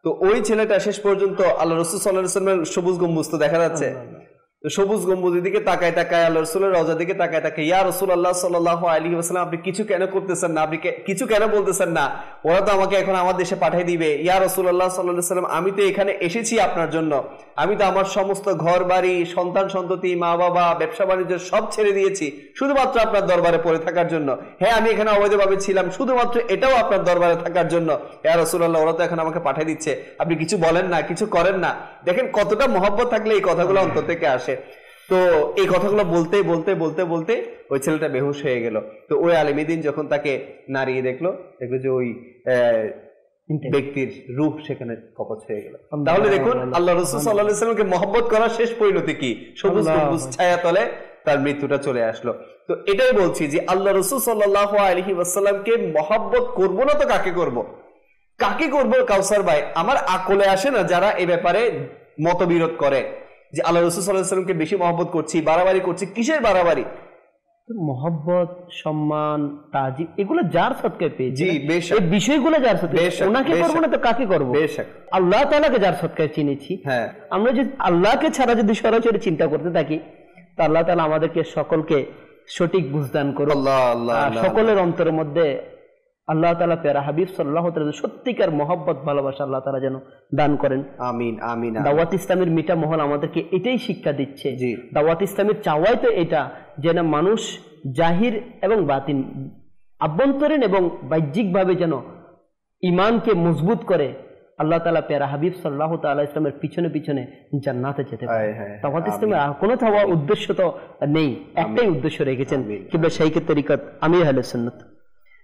তো ওই ছেলেটা শেষ পর্যন্ত আল্লাহ রাসূল সাল্লাল্লাহু আলাইহি ওয়াসাল্লামের সবুজ গম্বুজ তো দেখা যাচ্ছে, তো সবুজ গম্বুজের দিকে তাকায় আল্লাহ রাসূলের রওজার দিকে তাকায় ইয়া রাসূলুল্লাহ সাল্লাল্লাহু আলাইহি ওয়াসাল্লাম, আপনি কিছু কেন করতেছেন না, আপনি কিছু কেন বলতেছেন না? ওরা তো আমাকে এখন আমার দেশে পাঠিয়ে দিবে। ইয়া রাসূলুল্লাহ সাল্লাল্লাহু আলাইহি ওয়াসাল্লাম, আমি তো এখানে এসেছি আপনার জন্য, আমি তো আমার সমস্ত ঘর বাড়ি, সন্তান সন্ততি, মা বাবা, ব্যবসা বাণিজ্য সব ছেড়ে দিয়েছি শুধুমাত্র আপনার দরবারে পড়ে থাকার জন্য। হ্যাঁ, আমি এখানে অবৈধভাবে ছিলাম, শুধুমাত্র এটাও আপনার দরবারে থাকার জন্য। ইয়া রাসূলুল্লাহ, ওরা তো এখন আমাকে পাঠিয়ে দিচ্ছে, আপনি কিছু বলেন না, কিছু করেন না। দেখেন কতটা মহব্বত থাকলে এই কথাগুলো অন্তর থেকে আসে। তো এই কথাগুলো বলতে বলতে বলতে বলতে ওই ছেলেটা বেহুশ হয়ে গেল। তো ওই আলেমেদিন যখন তাকে নাড়িয়ে দেখলো যে ওই ব্যক্তির রূহ সেখানে কবজ হয়ে গেল। তাহলে দেখুন আল্লাহ রাসূল সাল্লাল্লাহু আলাইহি ওয়াসাল্লামকে মহব্বত করার শেষ পরিণতি কি? সবুজ গম্বুজ ছায়া তলে তার মৃত্যুটা চলে আসলো। তো এটাই বলছি যে আল্লাহ রাসূল সাল্লাল্লাহু আলাইহি ওয়াসাল্লামকে মহব্বত করবো না তো কাকে করব? কাউসার ভাই, আমার আকলে আসে না যারা এই ব্যাপারে মতবিরোধ করে যে আল্লাহ রাসূল সাল্লাল্লাহু আলাইহি ওয়াসাল্লামকে বেশি মহব্বত করছি, বাড়াবাড়ি করছি। কিসের বাড়াবাড়ি? মহব্বত, সম্মান, তাজিম, এগুলো যার সদকায় পেয়েছি, জি বেশক, এই বিষয়গুলো যার সদকায়, ওনাকে করবো না তো কাকে করবো? বেশক আল্লাহ তাআলাকে যার সদকায় চিনেছি। হ্যাঁ, আমরা যদি আল্লাহকে ছাড়া যদি সরাসরি চিন্তা করতে থাকি, তো আল্লাহ তাআলা আমাদেরকে সকলকে সঠিক বুঝদান করুন। আল্লাহ আল্লাহ সকলের অন্তরের মধ্যে আল্লাহ তাআলা প্যারা হাবিব সাল্লাল্লাহু আলাইহি ওয়াসাল্লাম সত্যিকার মহব্বত, ভালোবাসা আল্লাহ তাআলা যেন দান করেন। আমিন আমিন। দাওয়াত ইসলামের মিটা মহল আমাদেরকে এটাই শিক্ষা দিচ্ছে। জি, দাওয়াত ইসলামের চাওয়াই তো এটা, যেন মানুষ জাহির এবং বাতিন, আভ্যন্তরীণ এবং বাহ্যিকভাবে যেন ঈমানকে মজবুত করে আল্লাহ তাআলা প্যারা হাবিব সাল্লাল্লাহু তাআলা ইসলামের পিছনে পিছনে জান্নাতে যেতে পারে। দাওয়াত ইসলামের আর কোনো চাওয়া উদ্দেশ্য তো নেই, একটাই উদ্দেশ্য রেখেছেন, কিবলা শাইখের তরিকত আমির আহলে সুন্নাত।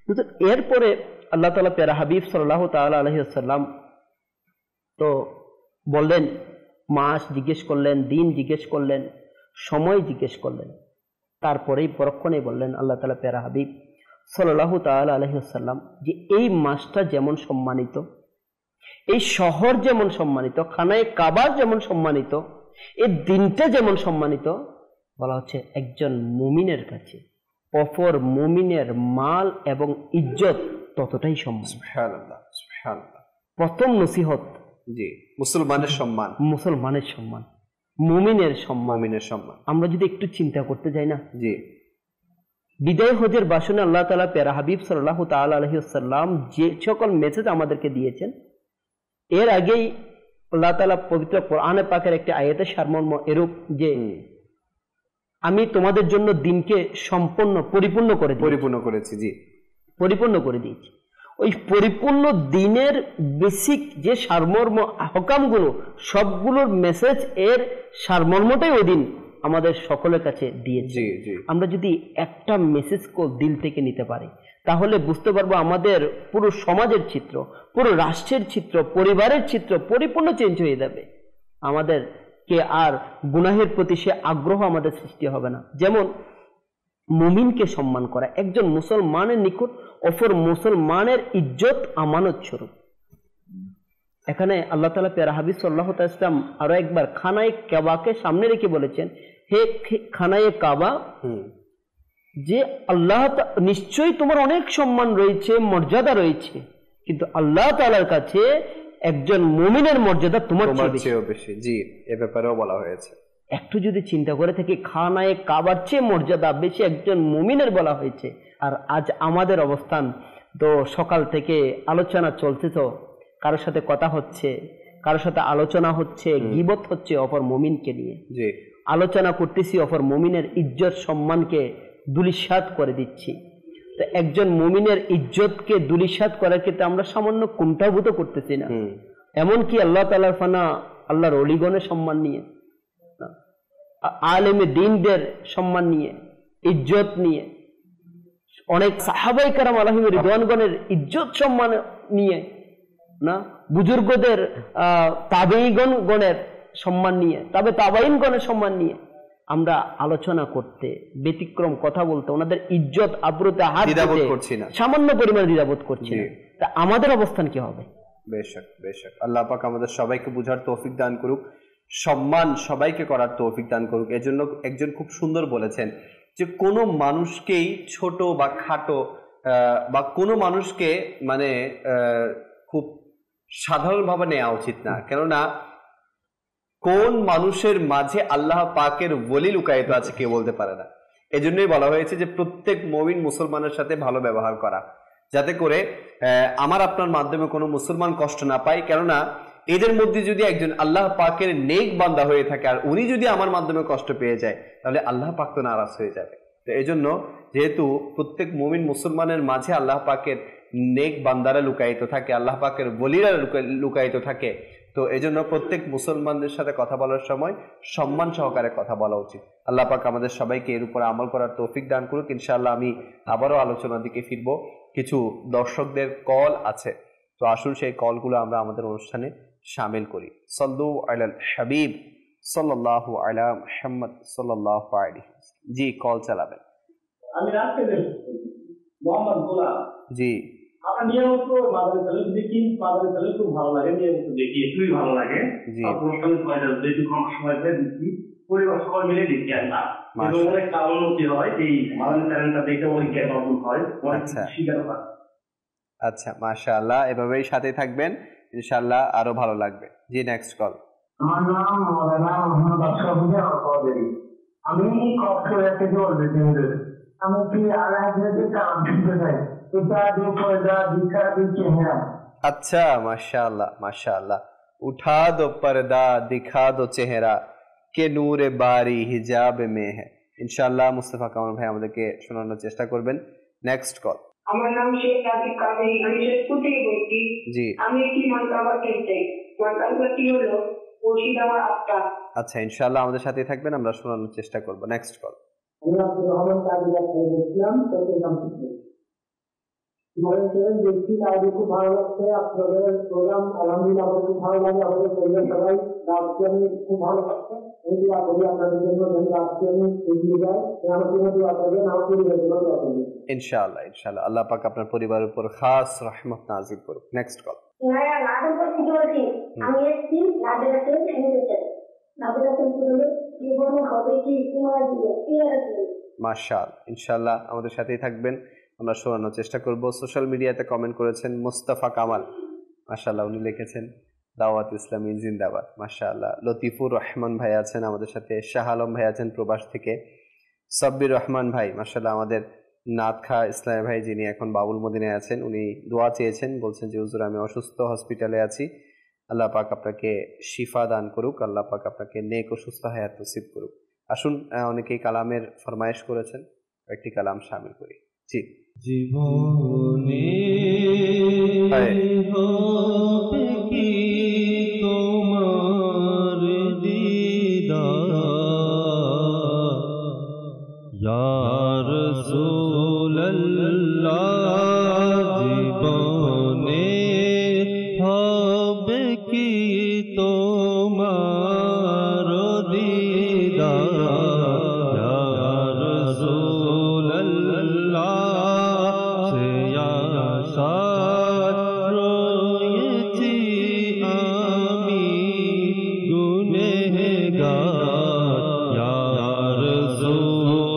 কিন্তু এরপরে আল্লাহ তাআলা প্যারা হাবিব সাল্লাল্লাহু তাআলা আলাইহি ওয়াসাল্লাম তো বললেন, মাস জিজ্ঞেস করলেন, দিন জিজ্ঞেস করলেন, সময় জিজ্ঞেস করলেন, তারপরেই পরক্ষণে বললেন আল্লাহ তাআলা প্যারা হাবিব সাল্লাল্লাহু তাআলা আলাইহি ওয়াসাল্লাম যে এই মাসটা যেমন সম্মানিত, এই শহর যেমন সম্মানিত, খানায়ে কাবা যেমন সম্মানিত, এই দিনটা যেমন সম্মানিত, বলা হচ্ছে একজন মুমিনের কাছে অপর মুমিনের মাল এবং ইজ্জত ততটাই সম্মান। সুবহানাল্লাহ সুবহানাল্লাহ। প্রথম নসিহত, জি, মুসলমানের সম্মান, মুসলমানের সম্মান, মুমিনের সম্মান, মুমিনের সম্মান। আমরা যদি একটু চিন্তা করতে যাই না, জি, বিদায় হজের ভাষণে আল্লাহ তাআলা প্যারা হাবিব সাল্লাল্লাহু তাআলা আলাইহি ওয়াসাল্লাম যে সকল মেসেজ আমাদেরকে দিয়েছেন, এর আগেই আল্লাহ তাআলা পবিত্র কোরআনে পাকের একটি আয়াতে সারমর্ম এরূপ যে আমি তোমাদের জন্য দিনকে সম্পূর্ণ পরিপূর্ণ করেছি। জি, পরিপূর্ণ করে দিয়েছি। ওই পরিপূর্ণ দিনের বেসিক যে সারমর্ম হকামগুলো, সবগুলোর মেসেজ, এর সারমর্মটাই ওই দিন আমাদের সকলের কাছে দিয়েছে। আমরা যদি একটা মেসেজ দিল থেকে নিতে পারি, তাহলে বুঝতে পারবো আমাদের পুরো সমাজের চিত্র, পুরো রাষ্ট্রের চিত্র, পরিবারের চিত্র পরিপূর্ণ চেঞ্জ হয়ে যাবে। আমাদের কে আর গুনাহের প্রতি সে আগ্রহ আমাদের সৃষ্টি হবে না। যেমন মুমিনকে সম্মান করা, একজন মুসলমানের নিকট অপর মুসলমানের ইজ্জত আমানত স্বরূপ। এখানে আল্লাহ তাআলা প্যারা হাবিব সাল্লাল্লাহু আলাইহি ওয়াসাল্লাম আরো একবার খানায়ে কাবাকে সামনে রেখে বলেছেন, হে খানায়ে কাবা, যে আল্লাহ নিশ্চয়ই তোমার অনেক সম্মান রয়েছে, মর্যাদা রয়েছে, কিন্তু আল্লাহ তাআলার কাছে একজন মুমিনের মর্যাদা তোমার চেয়েও বেশি। জি, এ ব্যাপারেও বলা হয়েছে। একটু যদি চিন্তা করে থাকি, খানায়ে কাবার চেয়ে মর্যাদা বেশি একজন মুমিনের বলা হয়েছে। আর আজ আমাদের অবস্থান তো, সকাল থেকে আলোচনা চলছে, তো কারোর সাথে কথা হচ্ছে, কারোর সাথে আলোচনা হচ্ছে, গীবত হচ্ছে অপর মুমিনকে নিয়ে, আলোচনা করতেছি, অপর মুমিনের ইজ্জত সম্মানকে ধূলিসাৎ করে দিচ্ছি। তো একজন মুমিনের ইজ্জতকে ধূলিসাৎ করার ক্ষেত্রে আমরা সামান্য কুণ্ঠাবোধ করতেছি না। এমনকি আল্লাহ তাআলার ফানা আল্লাহর ওলিগণের সম্মান নিয়ে, আলেমে দ্বীনদের সম্মান নিয়ে, ইজ্জত নিয়ে, অনেক সাহাবায়ে কেরাম আলাইহিম রিদওয়ানগণের ইজ্জত সম্মান নিয়ে, না বুজুর্গদের তাবেঈগণের সম্মান নিয়ে, তাবাঈনগণের সম্মান নিয়ে আমরা আলোচনা করতে, ব্যতিক্রম কথা বলতে, ওনাদের ইজ্জত আব্রুতে হাত দিতে সামান্য পরিমাণে দ্বিধাবোধ করছি না। তা আমাদের অবস্থান কি হবে? বেশক বেশক, আল্লাহ পাক আমাদের সবাইকে বুঝার তৌফিক দান করুক, সম্মান সবাইকে করার তৌফিক দান করুক। এজন্য একজন খুব সুন্দর বলেছেন যে কোনো মানুষকেই ছোট বা খাটো বা কোনো মানুষকে মানে খুব সাধারণভাবে নেওয়া উচিত না, কেননা কোন মানুষের মাঝে আল্লাহ পাকের ওলি লুকায়িত আছে কেউ বলতে পারে না। এজন্যই বলা হয়েছে যে প্রত্যেক মুমিন মুসলমানের সাথে ভালো ব্যবহার করা, যাতে করে আমার আপনার মাধ্যমে কোনো মুসলমান কষ্ট না পায়। কেননা এদের মধ্যে যদি একজন আল্লাহ পাকের নেক বান্দা হয়ে থাকে আর উনি যদি আমার মাধ্যমে কষ্ট পেয়ে যায়, তাহলে আল্লাহ পাক তো নারাজ হয়ে যাবে। তো এই জন্য যেহেতু প্রত্যেক মুমিন মুসলমানের মাঝে আল্লাহ পাকের নেক বান্দারা লুকায়িত থাকে, আল্লাহ পাকের ওলিরা লুকায়িত থাকে, তো এই জন্য প্রত্যেক মুসলমানদের সাথে কথা বলার সময় সম্মান সহকারে কথা বলা উচিত। আল্লাহ পাক আমাদের সবাইকে এর উপর আমল করার তৌফিক দান করুক। ইনশাআল্লাহ আমি আবারও আলোচনার দিকে ফিরব। কিছু দর্শকদের কল আছে, তো আসুন সেই কলগুলো আমরা আমাদের অনুষ্ঠানে শামিল করি। সাল্লু আলাল হাবিব সাল্লাল্লাহু আলা মুহাম্মদ সাল্লাল্লাহু আলাইহি। জি, কল চালাবেন। আমি রাজশাহী মোহাম্মদ গোলাম। জি, আমার নিয়মিত মাদারি চ্যানেল দেখি, মাদারি চ্যানেল খুব ভালো লাগে, নিয়মিত দেখি, খুবই ভালো লাগে। সময় দেখি, পরিবার সবাই মিলে দেখি। আর অনেক উন্নতি হয় এই মাদারি চ্যানেলটা দেখে, অনেক জ্ঞান অর্জন হয়, অনেক শিকার হয়। আচ্ছা, মাশাআল্লাহ, এভাবেই সাথে থাকবেন, ইনশাআল্লাহ আরো ভালো লাগবে। জি, নেক্সট কল। আমার নাম মাওলানা মোহাম্মদ আশরাফুল কদরি। আমি কক্সবাজার থেকে বলছি। আমি কি আলাহাদিসের কালাম শিখতে চাই। अच्छा, माशाअल्लाह माशाअल्लाह। उठा दो पर्दा दिखा दो चेहरा के नूर बारी हिजाब में है। इंशाल्लाह मुस्तफा कामल भाई আমাদেরকে শোনানোর চেষ্টা করবেন। Next call. আমার নাম শেখ রাকিব কাদেরী, আমি শেখপুর থেকে বলছি। জি, আমি একটি মানকাবা চাইতে, মানকাবাটি হলো মুর্শিদ আমার আত্মা। আচ্ছা, ইনশাআল্লাহ আমাদের সাথে থাকবেন, আমরা শোনানোর চেষ্টা করব। Next call. আমি আব্দুর রহমান কাদিয়া থেকে বলছিলাম, চট্টগ্রাম থেকে। দেখছি তাদের খুব ভালো লাগছে আপনাদের প্রোগ্রাম, আলহামদুলিল্লাহ আমার খুব ভালো লাগে। আমাদের পরিবার সবাই রাজকে আমি খুব ভালো লাগছে। আমি দোয়া করি আপনাদের জন্য, যেন রাজকে আমি এগিয়ে যাই। আমার জন্য দোয়া করবেন, আমার পরিবারের জন্য দোয়া করবেন। ইনশাআল্লাহ ইনশাআল্লাহ আল্লাহ পাক আপনার পরিবারের উপর খাস রহমত নাযিল করুক। Next call. আমি একটি নাজরাতে শুনেছি, নাজরাতে শুনলে জীবন হবে কি তোমার জীবন। মাশাআল্লাহ, ইনশাআল্লাহ আমাদের সাথেই থাকবেন, আমরা শোনানোর চেষ্টা করব। সোশ্যাল মিডিয়াতে কমেন্ট করেছেন মুস্তাফা কামাল, মাশাআল্লাহ, উনি লিখেছেন দাওয়াত ইসলামী জিন্দাবাদ। মাশাআল্লাহ। লতিফুর রহমান ভাই আছেন আমাদের সাথে, শাহ আলম ভাই আছেন প্রবাস থেকে, সাব্বির রহমান ভাই, মাশাআল্লাহ, আমাদের নাতখা ইসলামী ভাই যিনি এখন বাবুল মদিনায় আছেন, উনি দোয়া চেয়েছেন, বলছেন যে হুজুর আমি অসুস্থ, হসপিটালে আছি, আল্লাহ পাক আপনাকে শিফা দান করুক, আল্লাহ পাক আপনাকে নেক ও সুস্থ হায়াত নসিব করুক। আসুন অনেকেই কালামের ফরমায়েশ করেছেন, একটি কালাম শামিল করি। জি, জীবনে হবে কি তোমার দিদার ইয়া রাসূলুল্লাহ, জীবনে হবে কি তোমার দিদার ইয়া রাসূলুল্লাহ, রয়েছি আমি গুনেহগার ইয়া রাসূলুল্লাহ,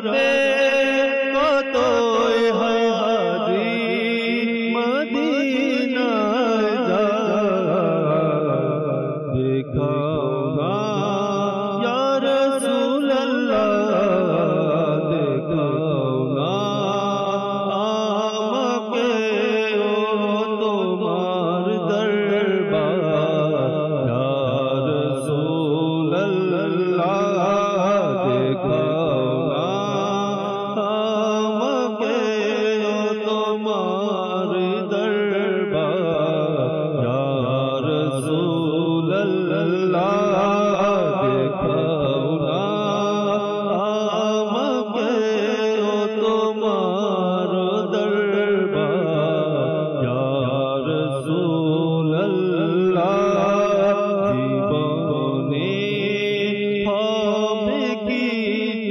জিয়ারতে কতই হাজি মদিনায় যায় দেখাও না ইয়া রাসূলুল্লাহ দেখাও না আমাকে ও তোমার দরবার ইয়া রাসূলুল্লাহ দেখাও না আমাকে ও তোমার দরবার ইয়া রাসূলুল্লাহ দেখাও না আমাকে ও তোমার দরবার ইয়া রাসূলুল্লাহ জীবনে হবে কি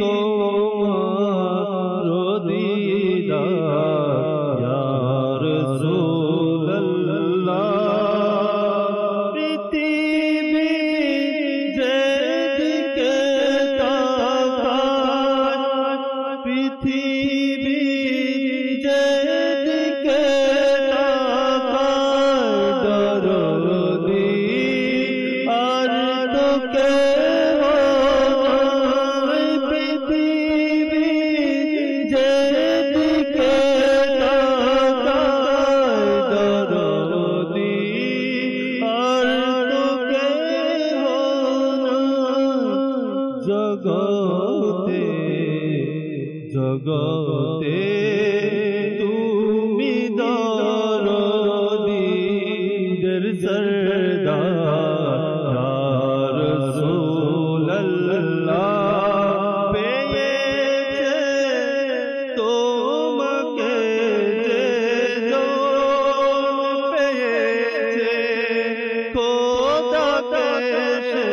তোমার দিদার ইয়া রাসূলুল্লাহ পৃথিবী যেদিকে তাকায় পৃথিবী যেদিকে তাকায় দরদি আর তো কেহ নাই পৃথিবী যেদিকে তাকায় দরদি আর তো কেহ নাই জগতে জগতে তুমি দরদি দের সরদার ইয়া রাসূলুল্লাহ পেয়েছে তোমাকে যে জন পেয়েছে খোদাকে সে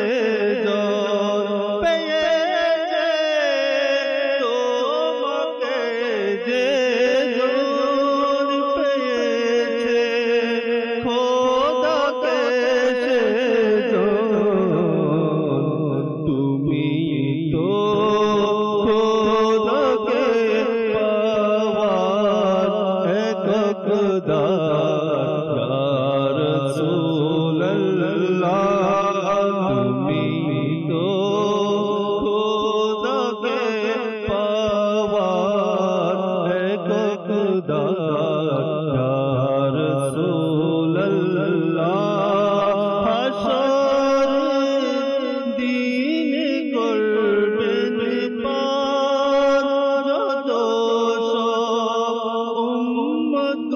জন পেয়েছে তোমাকে যে জন পেয়েছে খোদাকে সে জন তুমি তো খোদাকে পাওয়ার একদার ইয়া রাসূলুল্লাহ তুমি তো খোদাকে পাওয়ার একদার ইয়া রাসূলুল্লাহ হাসর দিন করবেন পার যত সব উম্মত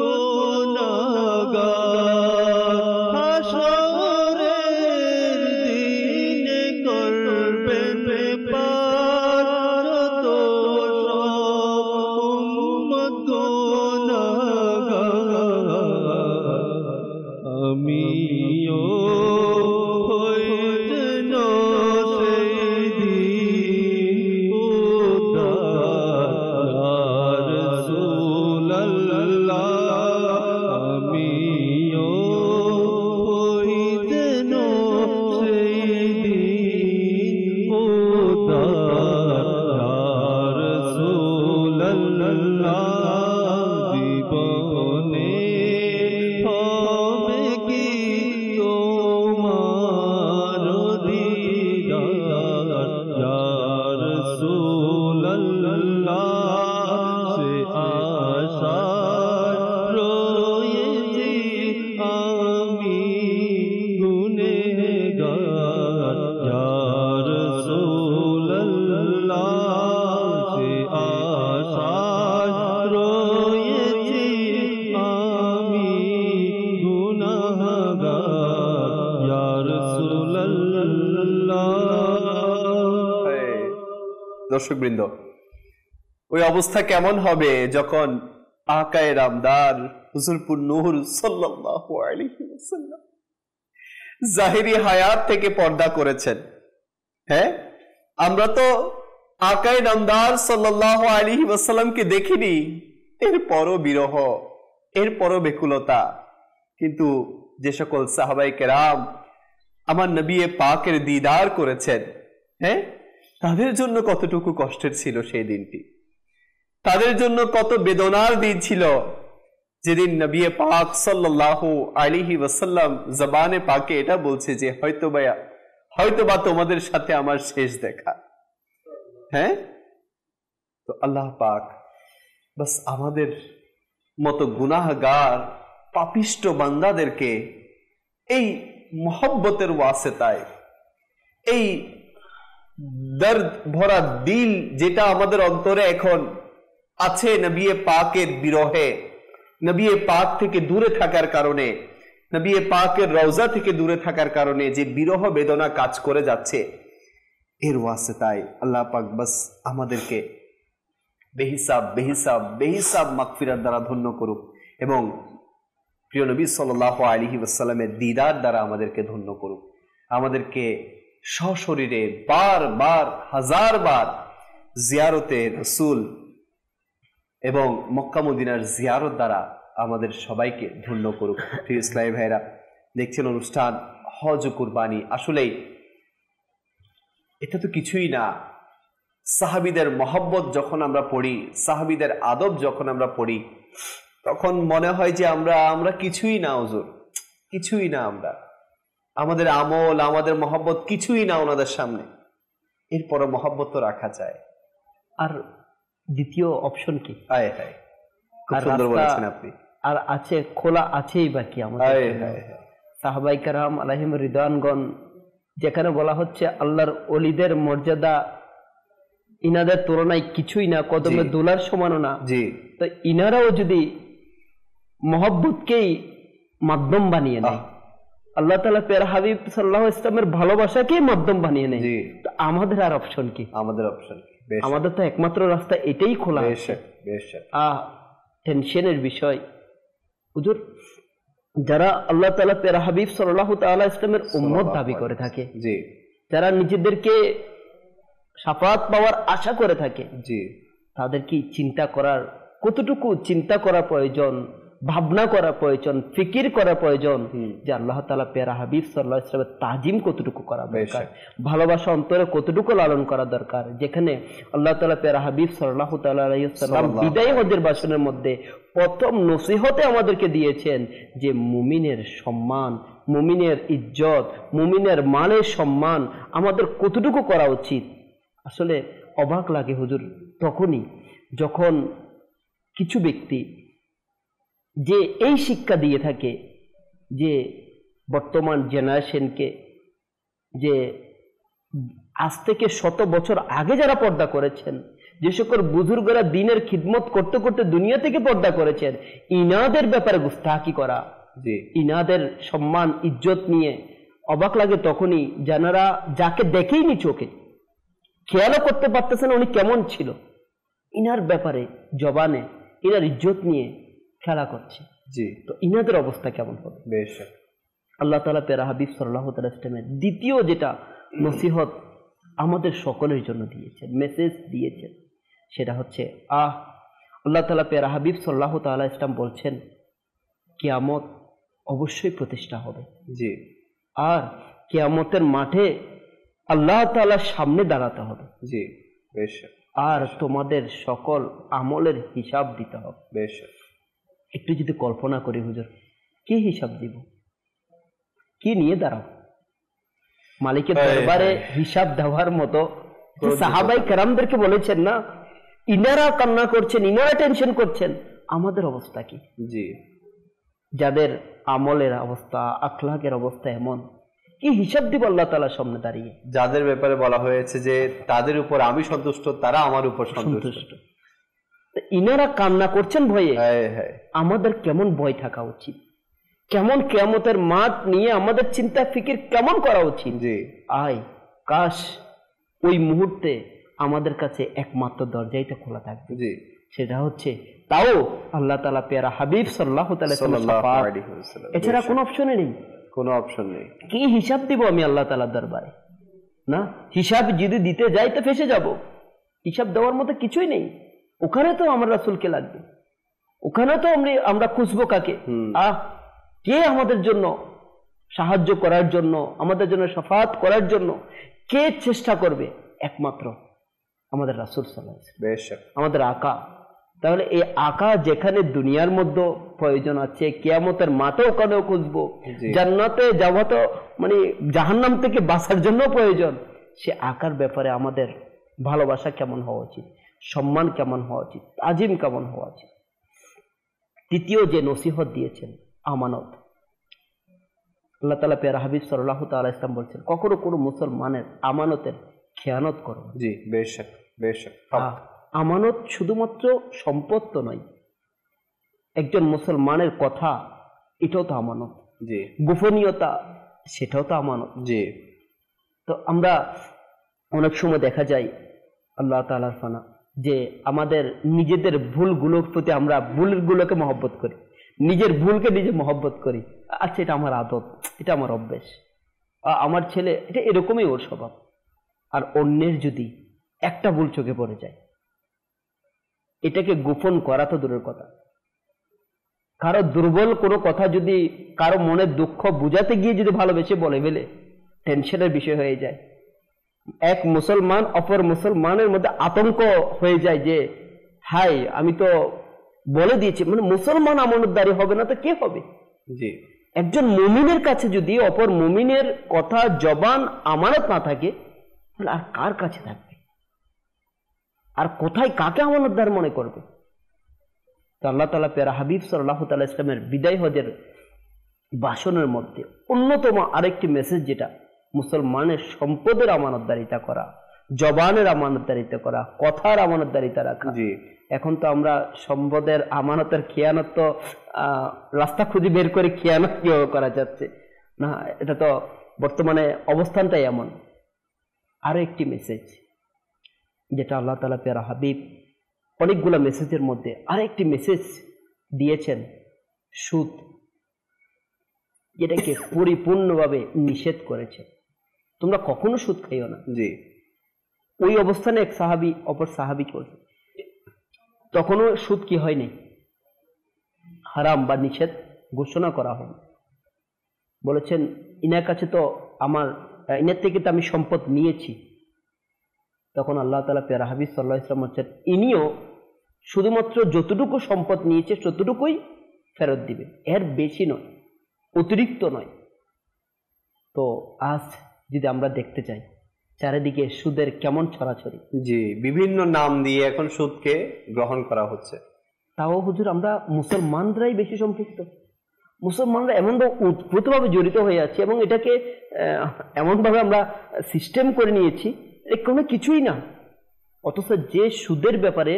গুনাহগার হাসরের দিন করবেন পার যত সব উম্মত গুনাহগার আমিও হই যেন সেই দিন উদ্ধার ইয়া রাসূলুল্লাহ আমিও হই যেন সেই দিন উদ্ধার ইয়া রাসূলুল্লাহ জীবনে হবে কি তোমার দিদার ইয়া রাসূলুল্লাহ সে আশায় রয়েছি আমি গুনেহগার ইয়া রাসূলুল্লাহ সে আশায় রয়েছি আমি গুনাহগার ইয়া রাসূলুল্লাহ দর্শকবৃন্দ, ওই অবস্থা কেমন হবে যখন আকায়ে রামদার হুজুরপুর নূর সাল্লাল্লাহু আলাইহি ওয়াসাল্লাম জাহিরি হায়াত থেকে পর্দা করেছেন। হ্যাঁ, আমরা তো আকায়ে নামদার সাল্লাল্লাহু আলাইহি ওয়াসাল্লামকে দেখিনি, এরপরও বিরহ, এরপরও বেকুলতা। কিন্তু যে সকল সাহাবায়ে কেরাম আমার নবী পাকের দিদার করেছেন, হ্যাঁ, তাদের জন্য কতটুকু কষ্টের ছিল সেই দিনটি। তাদের জন্য কত বেদনার দিন ছিল যেদিন নবী পাক সাল্লাল্লাহু আলাইহি ওয়াসাল্লাম জবানে পাকে এটা বলছে যে হয়তোবা তোমাদের সাথে আমার শেষ দেখা। হ্যাঁ, তো আল্লাহ পাক বাস আমাদের মতো গুনাহগার পাপিষ্ট বান্দাদেরকে এই মহব্বতের ওয়াসিতায়, এই দর্দ ভরা দিল যেটা আমাদের অন্তরে এখন আছে নবী পাকের বিরহে, নবী পাক থেকে দূরে থাকার কারণে, নবী পাকের রওজা থেকে দূরে থাকার কারণে যে বিরহ বেদনা কাজ করে যাচ্ছে, এর ওয়াসিতায় আল্লাহ পাক বাস আমাদেরকে বেহিসাব মাগফিরাত দ্বারা ধন্য করুক এবং প্রিয় নবী সাল্লাল্লাহু আলাইহি ওয়াসাল্লামের দিদার দ্বারা আমাদেরকে ধন্য করুক। আমাদেরকে সশরীরে বারবার হাজারবার জিয়ারতে রাসূল এবং মক্কা মদিনার জিয়ারত দ্বারা আমাদের সবাইকে ধন্য করুক। প্রিয় ইসলামী ভাইরা, দেখছেন অনুষ্ঠান হজ ও কুরবানি। আসলেই এটা তো কিছুই না। সাহাবীদের মহব্বত যখন আমরা পড়ি, সাহাবীদের আদব যখন আমরা পড়ি, তখন মনে হয় যে আমরা কিছুই না, হুজুর কিছুই না, আমাদের আমল, আমাদের মহব্বত কিছুই না ওনাদের সামনে। এরপরও মহব্বত তো রাখা যায়। আর দ্বিতীয় অপশন কি? খুব সুন্দর বলেছেন আপনি। আর আছে, খোলা আছেই বাকি আমাদের সাহাবায়ে কেরাম আলাইহিম রিদওয়ানগণ, যেখানে বলা হচ্ছে আল্লাহর ওলিদের মর্যাদা ইনাদের তুলনায় কিছুই না, কদমে দোলার সমানও না। তো ইনারাও যদি মহব্বতকেই মাধ্যম বানিয়ে নেয়, আল্লাহ তাআলা প্যারা হাবিব সাল্লাল্লাহু আলাইহি ওয়াসাল্লামের ভালোবাসাকেই মাধ্যম বানিয়ে নেয়, তো আমাদের আর অপশন কি? আমাদের তো একমাত্র রাস্তা এটাই খোলা আছে। টেনশনের বিষয় হুজুর, যারা আল্লাহ তাআলা প্যারা হাবিব সাল্লাল্লাহু তাআলা ইসলামের উম্মত দাবি করে থাকে, যারা নিজেদেরকে শাফাত পাওয়ার আশা করে থাকে, তাদের কি কতটুকু চিন্তা করা প্রয়োজন, ভাবনা করা প্রয়োজন, ফিকির করা প্রয়োজন যে আল্লাহ তাআলা প্যারা হাবিব সাল্লাল্লাহু আলাইহি ওয়াসাল্লামের তাজিম কতটুকু করা দরকার, ভালোবাসা অন্তরে কতটুকু লালন করা দরকার। যেখানে আল্লাহ তাআলা প্যারা হাবিব সাল্লাল্লাহু তাআলা আলাইহি ওয়াসাল্লাম বিদায় হজের ভাষণের মধ্যে প্রথম নসিহতে আমাদেরকে দিয়েছেন যে মুমিনের সম্মান, মুমিনের ইজ্জত, মুমিনের মানের সম্মান আমাদের কতটুকু করা উচিত। আসলে অবাক লাগে হুজুর তখনই যখন কিছু ব্যক্তি যে এই শিক্ষা দিয়ে থাকে যে বর্তমান জেনারেশনকে, যে আজ থেকে 100 বছর আগে যারা পর্দা করেছেন, যে সকল বুজুর্গরা দিনের খিদমত করতে করতে দুনিয়া থেকে পর্দা করেছেন, ইনাদের ব্যাপারে গুস্তাখি করা, ইনাদের সম্মান ইজ্জত নিয়ে অবাক লাগে তখনই যারা যাকে দেখেইনি চোখে, খেয়ালও করতে পারতেছেন উনি কেমন ছিল, ইনার ব্যাপারে জবানে ইনার ইজ্জত নিয়ে খেলা করছে। তো ইনাদের অবস্থা কেমন হবে? আল্লাহ তাআলা প্যারা হাবিব সাল্লাল্লাহু আলাইহি ওয়াসাল্লামের দ্বিতীয় যেটা নসিহত আমাদের সকলের জন্য দিয়েছেন, মেসেজ দিয়েছেন, সেটা হচ্ছে আল্লাহ তাআলা প্যারা হাবিব সাল্লাল্লাহু আলাইহি ওয়াসাল্লাম বলছেন কিয়ামত অবশ্যই প্রতিষ্ঠা হবে। আর কিয়ামতের মাঠে আল্লাহ তাআলার সামনে দাঁড়াতে হবে। আর তোমাদের সকল আমলের হিসাব দিতে হবে। একটু যদি কল্পনা করি হুজুর, কি হিসাব দিব, কি নিয়ে দাঁড়াবো? মালিকের দরবারে হিসাব দেওয়ার মতো সাহাবাই কেরামদেরকে বলেছেন না, ইনারা কান্না করছেন, ইনারা টেনশন করছেন, আমাদের অবস্থা কি? যাদের আমলের অবস্থা, আখলাকের অবস্থা এমন, কি হিসাব দিব আল্লাহ তাআলার সামনে দাঁড়িয়ে? যাদের ব্যাপারে বলা হয়েছে যে তাদের উপর আমি সন্তুষ্ট, তারা আমার উপর সন্তুষ্ট, ইনারা কান্না করছেন ভয়ে। আমাদের কেমন ভয় থাকা উচিত, কেমন কিয়ামতের মাঠ নিয়ে আমাদের চিন্তা ফিকির কেমন করা উচিত? কাশ ওই মুহূর্তে আমাদের কাছে একমাত্র দরজাই তো খোলা থাকবে, সেটা হচ্ছে তাও আল্লাহ তাআলা প্যারা হাবিব সাল্লাল্লাহু আলাইহি ওয়াসাল্লাম, এছাড়া কোনো অপশনই নেই। কি হিসাব দিব আমি আল্লাহ তাআলার দরবারে? না, হিসাব যদি দিতে যাই তো ফেসে যাব। হিসাব দেওয়ার মতো কিছুই নেই। ওখানে তো আমার রাসূলকে লাগবে, ওখানে তো আমরা খুঁজবো কাকে? কে আমাদের জন্য সাহায্য করার জন্য, আমাদের জন্য শাফাত করার জন্য কে চেষ্টা করবে? একমাত্র আমাদের রাসূল সাল্লাল্লাহু আলাইহি ওয়াসাল্লাম, আমাদের আকা তাহলে এই আঁকা যেখানে দুনিয়ার মধ্যে প্রয়োজন আছে, কিয়ামতের মাঠে ওখানেও খুঁজবো, জান্নাতে যাওয়া তো মানে জাহান্নাম থেকে বাঁচার জন্য প্রয়োজন, সে আঁকার ব্যাপারে আমাদের ভালোবাসা কেমন হওয়া উচিত, সম্মান কেমন হওয়া উচিত, তাজিম কেমন হওয়া উচিত। তৃতীয় যে নসিহত দিয়েছেন আমানত। আল্লাহ তাআলা পেয়ারা হাবিব সাল্লাল্লাহু তাআলা ইসলাম বলছেন কখনো কোনো মুসলমানের আমানতের খেয়ানত করো। জি, বেশক বেশক। আমানত শুধুমাত্র সম্পদ তো নয়, একজন মুসলমানের কথা এটাও তো আমানত। জি, গোপনীয়তা সেটাও তো আমানত। জি। তো আমরা অনেক সময় দেখা যায় আল্লাহ তাআলার ফানা যে আমাদের নিজেদের ভুলগুলোর প্রতি আমরা ভুলগুলোকে মহব্বত করি, নিজের ভুলকে নিজে মহব্বত করি। আচ্ছা, এটা আমার আদত, এটা আমার অভ্যেস, আমার ছেলে এটা এরকমই ওর স্বভাব। আর অন্যের যদি একটা ভুল চোখে পড়ে যায়, এটাকে গোপন করা তো দূরের কথা, কারো দুর্বল কোনো কথা যদি কারো মনের দুঃখ বুঝাতে গিয়ে যদি ভালোবেসে বলে ফেলে, টেনশনের বিষয় হয়ে যায়। এক মুসলমান অপর মুসলমানের মধ্যে আতঙ্ক হয়ে যায় যে হাই, আমি তো বলে দিয়েছি, মানে মুসলমান আমানতদারি হবে না তো কে হবে? জি। একজন মুমিনের কাছে যদি অপর মুমিনের কথা জবান আমানত না থাকে, তাহলে আর কার কাছে থাকবে? আর কোথায় কাকে আমানতদার মনে করবে? তো আল্লাহ তাআলা পেয়ারা হাবিব সাল্লাল্লাহু তাআলা ইসলামের বিদায় হজের ভাষণের মধ্যে অন্যতম আরেকটি মেসেজ, যেটা মুসলমানের সম্পদের আমানতদারিতা করা, জবানের আমানতদারিতা করা, কথার আমানতদারিতা রাখা। এখন তো আমরা সম্পদের আমানতের খেয়ানত তো রাস্তা খুঁজে বের করে খেয়ানত কিভাবে করা যাচ্ছে না, এটা তো বর্তমানে অবস্থানটাই এমন। আরো একটি মেসেজ যেটা আল্লাহ তাআলা পেয়ারা হাবিব অনেকগুলো মেসেজের মধ্যে আরেকটি মেসেজ দিয়েছেন, সুদ, যেটাকে পরিপূর্ণভাবে নিষেধ করেছে। তোমরা কখনো সুদ খাইও না। জি। ওই অবস্থানে এক সাহাবী অপর সাহাবী বলছে, তখনও সুদ কি হয়নি, হারাম বা নিষেধ ঘোষণা করা হয়নি। বলেছেন ইনার কাছে তো আমার, ইনার থেকে তো আমি সম্পদ নিয়েছি। তখন আল্লাহ তাআলা পেয়ারা হাবিব সাল্লাল্লাহু আলাইহি ওয়াসাল্লাম বলছেন ইনিও শুধুমাত্র যতটুকু সম্পদ নিয়েছে ততটুকুই ফেরত দিবে, এর বেশি নয়, অতিরিক্ত নয়। তো আজ যদি আমরা দেখতে চাই চারিদিকে সুদের কেমন ছড়াছড়ি, জি, বিভিন্ন নাম দিয়ে এখন সুদকে গ্রহণ করা হচ্ছে। তাও হুজুর আমরা মুসলমানরাই বেশি সম্পৃক্ত, মুসলমানরা এমনভাবে ওতপ্রোতভাবে জড়িত হয়ে আছে এবং এটাকে এমনভাবে আমরা সিস্টেম করে নিয়েছি কোনো কিছুই না। অথচ যে সুদের ব্যাপারে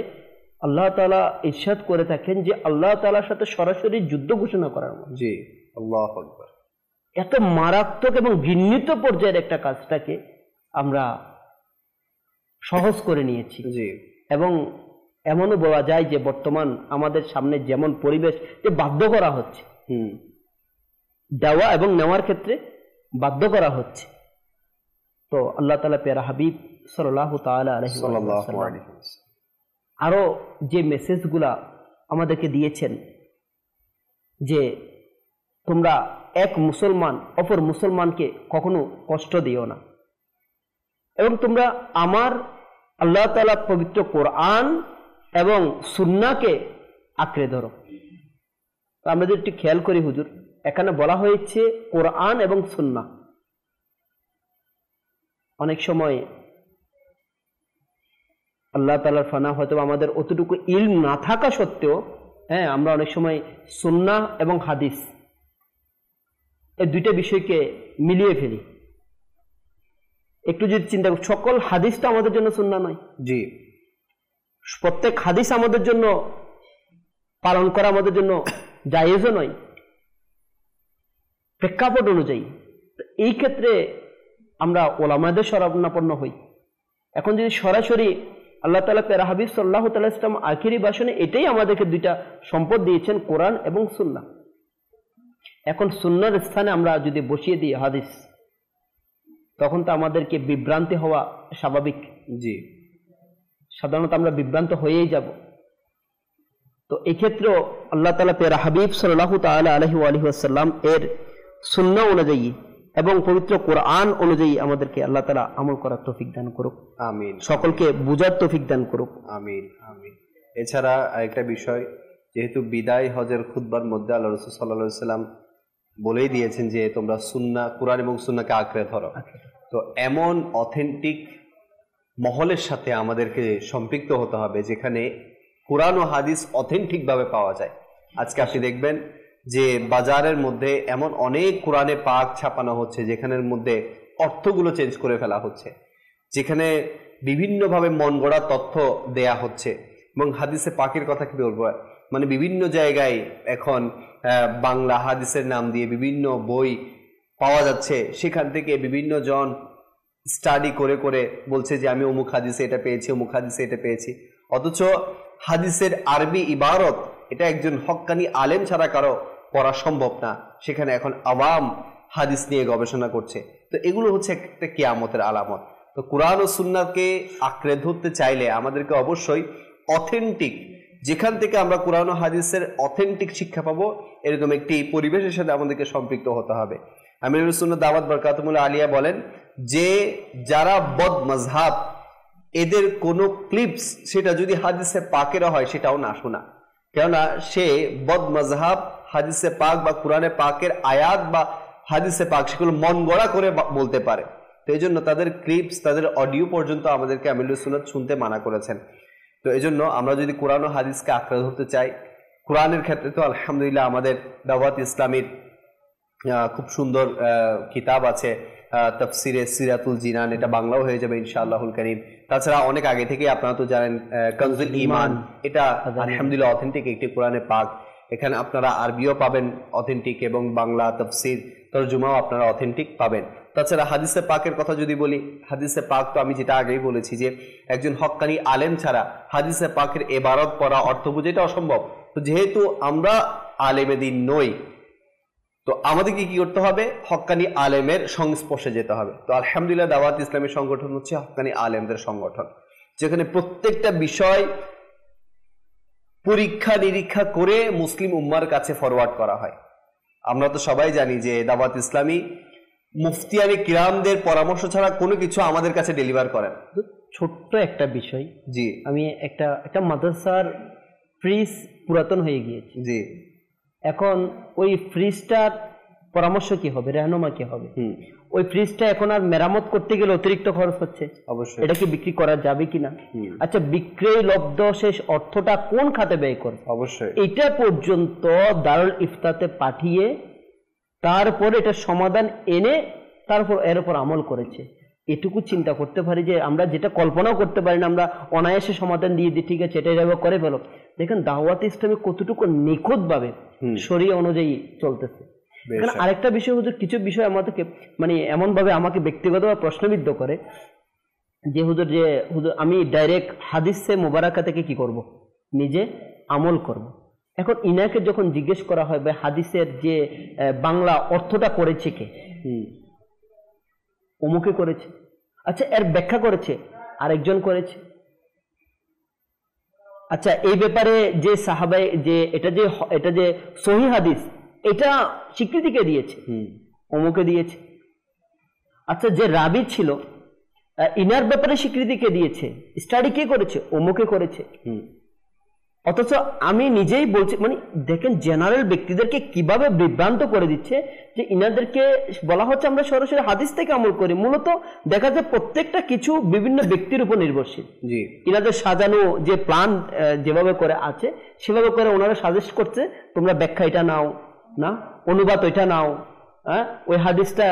আল্লাহ তাআলা ইরশাদ করে থাকেন যে আল্লাহ তাআলার সাথে সরাসরি যুদ্ধ ঘোষণা করার মতো। জি, আল্লাহু আকবার। এত মারাত্মক এবং ঘৃণিত পর্যায়ের একটা কাজটাকে আমরা সহজ করে নিয়েছি। জি। এবং এমনও বলা যায় যে বর্তমান আমাদের সামনে যেমন পরিবেশ, যে বাধ্য করা হচ্ছে, দেওয়া এবং নেওয়ার ক্ষেত্রে বাধ্য করা হচ্ছে। তো আল্লাহ তাআলা পেয়ারা হাবিব সাল্লাল্লাহু তাআলা আলাইহি ওয়াসাল্লাম আরো যে মেসেজগুলা আমাদেরকে দিয়েছেন যে তোমরা এক মুসলমান অপর মুসলমানকে কখনো কষ্ট দিও না, এবং তোমরা আমার আল্লাহ তাআলা পবিত্র কোরআন এবং সুন্নাহকে আঁকড়ে ধরো। আমরা যদি একটু খেয়াল করি হুজুর, এখানে বলা হয়েছে কোরআন এবং সুন্নাহ। অনেক সময় আল্লাহ তাআলার ফানা হয়তো আমাদের অতটুকু ইলম না থাকা সত্ত্বেও আমরা অনেক সময় সুন্নাহ এবং হাদিস এই দুইটা বিষয়কে মিলিয়ে ফেলি। একটু যদি চিন্তা করি, সকল হাদিস তো আমাদের জন্য সুন্নাহ নয়। জি। প্রত্যেক হাদিস আমাদের জন্য পালন করা আমাদের জন্য জায়েজও নয় প্রেক্ষাপট অনুযায়ী। এই ক্ষেত্রে আমরা ওলামাদের শরণাপন্ন হই। এখন যদি সরাসরি আল্লাহ তাআলা পেয়ারা হাবিব সাল্লাল্লাহু তাআলা ইসলাম আখিরি ভাষণে এটাই আমাদেরকে দুইটা সম্পদ দিয়েছেন, কোরআন এবং সুন্নাহ। এখন সুন্নাহর স্থানে আমরা যদি বসিয়ে দিই হাদিস, তখন তো আমাদেরকে বিভ্রান্তি হওয়া স্বাভাবিক। জি। সাধারণত আমরা বিভ্রান্ত হয়েই যাব। তো এই ক্ষেত্রে আল্লাহ তাআলা পেয়ারা হাবিব সাল্লাল্লাহু তাআলা আলাইহি ওয়াসাল্লাম এর সুন্নাহ অনুযায়ী এবং পবিত্র কোরআন অনুযায়ী আমাদেরকে আল্লাহ তাআলা আমল করার তৌফিক দান করুক। আমিন। সকলকে বুঝার তৌফিক দান করুক। আমিন আমিন। এছাড়া আরেকটা বিষয়, যেহেতু বিদায় হজের খুতবার মধ্যে আল্লাহ রাসূল সাল্লাল্লাহু আলাইহি সাল্লাম বলেই দিয়েছেন যে তোমরা সুন্নাহ, কুরআন এবং সুন্নাহকে আঁকড়ে ধরো, তো এমন অথেন্টিক মহলের সাথে আমাদেরকে সম্পৃক্ত হতে হবে যেখানে কুরআন ও হাদিস অথেন্টিকভাবে পাওয়া যায়। আজকে আপনি দেখবেন যে বাজারের মধ্যে এমন অনেক কোরআনে পাক ছাপানো হচ্ছে যেখানের মধ্যে অর্থগুলো চেঞ্জ করে ফেলা হচ্ছে, যেখানে বিভিন্নভাবে মন গড়া তথ্য দেয়া হচ্ছে। এবং হাদিসে পাকের কথা কি বলবো, মানে বিভিন্ন জায়গায় এখন বাংলা হাদিসের নাম দিয়ে বিভিন্ন বই পাওয়া যাচ্ছে, সেখান থেকে বিভিন্ন জন স্টাডি করে করে বলছে যে আমি অমুক হাদিসে এটা পেয়েছি, অমুক হাদিসে এটা পেয়েছি, অথচ হাদিসের আরবি ইবারত এটা একজন হক্কানি আলেম ছাড়া কারো পড়া সম্ভব না, সেখানে এখন আওয়াম হাদিস নিয়ে গবেষণা করছে। তো এগুলো হচ্ছে একটা কিয়ামতের আলামত। তো কুরআন ও সুন্নাহকে আঁকড়ে ধরতে চাইলে আমাদেরকে অবশ্যই অথেন্টিক, যেখান থেকে আমরা কুরআন ও হাদিসের অথেন্টিক শিক্ষা পাবো, এরকম একটি পরিবেশের সাথে আমাদেরকে সম্পৃক্ত হতে হবে। আমিরুস সুন্নাহ দাওয়াত বরকাতুল্লাহ আলিয়া বলেন যে যারা বদ মাযহাব, এদের কোনো ক্লিপস সেটা যদি হাদিসে পাকেরও হয় সেটাও না শোনা, কেননা সে বদ মাযহাব হাদিসে পাক বা কুরআনে পাকের আয়াত বা হাদিসে পাক সেগুলো মন গড়া করে বলতে পারে। তো এই জন্য তাদের ক্লিপস, তাদের অডিও পর্যন্ত আমাদেরকে আমিরুস সুন্নাহ শুনতে মানা করেছেন। তো এই জন্য আমরা যদি কুরআন ও হাদিসকে আঁকড়ে ধরতে চাই, কুরআনের ক্ষেত্রে তো আলহামদুলিল্লাহ আমাদের দাওয়াত ইসলামীর খুব সুন্দর কিতাব আছে, তাফসিরে সিরাতুল জিনান, এটা বাংলাও হয়ে যাবে ইনশাআল্লাহুল কারীম। তাছাড়া অনেক আগে থেকে আপনারা তো জানেন কানজুল ঈমান, এটা আলহামদুলিল্লাহ অথেন্টিক একটি কোরআনে পাক। এখানে আপনারা আরবিও পাবেন অথেন্টিক এবং বাংলা তাফসির তরজুমাও আপনারা অথেন্টিক পাবেন। তাছাড়া হাদিসে পাকের কথা যদি বলি, হাদিসে পাক তো আমি যেটা আগেই বলেছি যে একজন হক্কানি আলেম ছাড়া হাদিসে পাকের ইবারত পড়া, অর্থ বোঝা এটা অসম্ভব। তো যেহেতু আমরা আলেমে দ্বীন নই, তো আমাদেরকে কি করতে হবে? হক্কানি আলেমের সংস্পর্শে যেতে হবে। তো আলহামদুলিল্লাহ দাওয়াত ইসলামী সংগঠন হচ্ছে হক্কানি আলেমদের সংগঠন, যেখানে প্রত্যেকটা বিষয় পরীক্ষা নিরীক্ষা করে মুসলিম উম্মার কাছে ফরওয়ার্ড করা হয়। আমরা তো সবাই জানি যে দাওয়াত ইসলামী মুফতিয়ানে কিরামদের পরামর্শ ছাড়া কোনো কিছু আমাদের কাছে ডেলিভার করেন। ছোট্ট একটা বিষয়, জি, আমি একটা মাদ্রাসার ফ্রিজ পুরাতন হয়ে গিয়েছে, জি, এখন ওই ফ্রিজটার পরামর্শ কি হবে, রেহনুমা কি হবে? ওই ফ্রিজটা এখন আর মেরামত করতে গেলে অতিরিক্ত খরচ হচ্ছে, অবশ্যই এটা কি বিক্রি করা যাবে কিনা? আচ্ছা, বিক্রয় লব্ধ শেষ অর্থটা কোন খাতে ব্যয় করবে? অবশ্যই এটা পর্যন্ত দারুল ইফতাতে পাঠিয়ে তারপর এটা সমাধান এনে তারপর এর উপর আমল করেছে। এটুকু চিন্তা করতে পারি যে আমরা যেটা কল্পনাও করতে পারি না, আমরা অনায়াসে সমাধান দিয়ে দিই, ঠিক আছে এটা এভাবে করে ফেলো। দেখেন দাওয়াত ইসলামী কতটুকু নিখুঁত ভাবে শরিয়া অনুযায়ী চলতেছে। এখানে আরেকটা বিষয় হুজুর, কিছু বিষয় আমাদেরকে মানে এমন ভাবে আমাকে ব্যক্তিগতভাবে প্রশ্নবিদ্ধ করে যে হুজুর আমি ডাইরেক্ট হাদিসে মুবারাকা থেকে কি করব, নিজে আমল করব। এখন ইনাকে যখন জিজ্ঞেস করা হয় ভাই হাদিসের যে বাংলা অর্থটা করেছে কে, অমুকে করেছে, আচ্ছা এর ব্যাখ্যা করেছে আরেকজন করেছে, আচ্ছা এই ব্যাপারে যে সাহাবাই যে এটা যে সহিহ হাদিস এটা স্বীকৃতি কে দিয়েছে, অমুকে দিয়েছে। আচ্ছা যে রাবি ছিল ইনার ব্যাপারে স্বীকৃতি কে দিয়েছে, স্টাডি কে করেছে, অমুকে করেছে। অথচ আমি নিজেই বলছি, মানে দেখেন জেনারেল ব্যক্তিদেরকে কিভাবে বিভ্রান্ত করে দিচ্ছে যে ইনাদেরকে বলা হচ্ছে আমরা সরাসরি হাদিস থেকে আমল করি। মূলত দেখা যায় প্রত্যেকটা কিছু বিভিন্ন ব্যক্তির উপর নির্ভরশীল। ইনাদের সাজানো যে প্ল্যান যেভাবে করে আছে সেভাবে করে ওনারা সাজেস্ট করছে তোমরা ব্যাখ্যা এটা নাও, না অনুবাদ ওইটা নাও, হ্যাঁ ওই হাদিসটা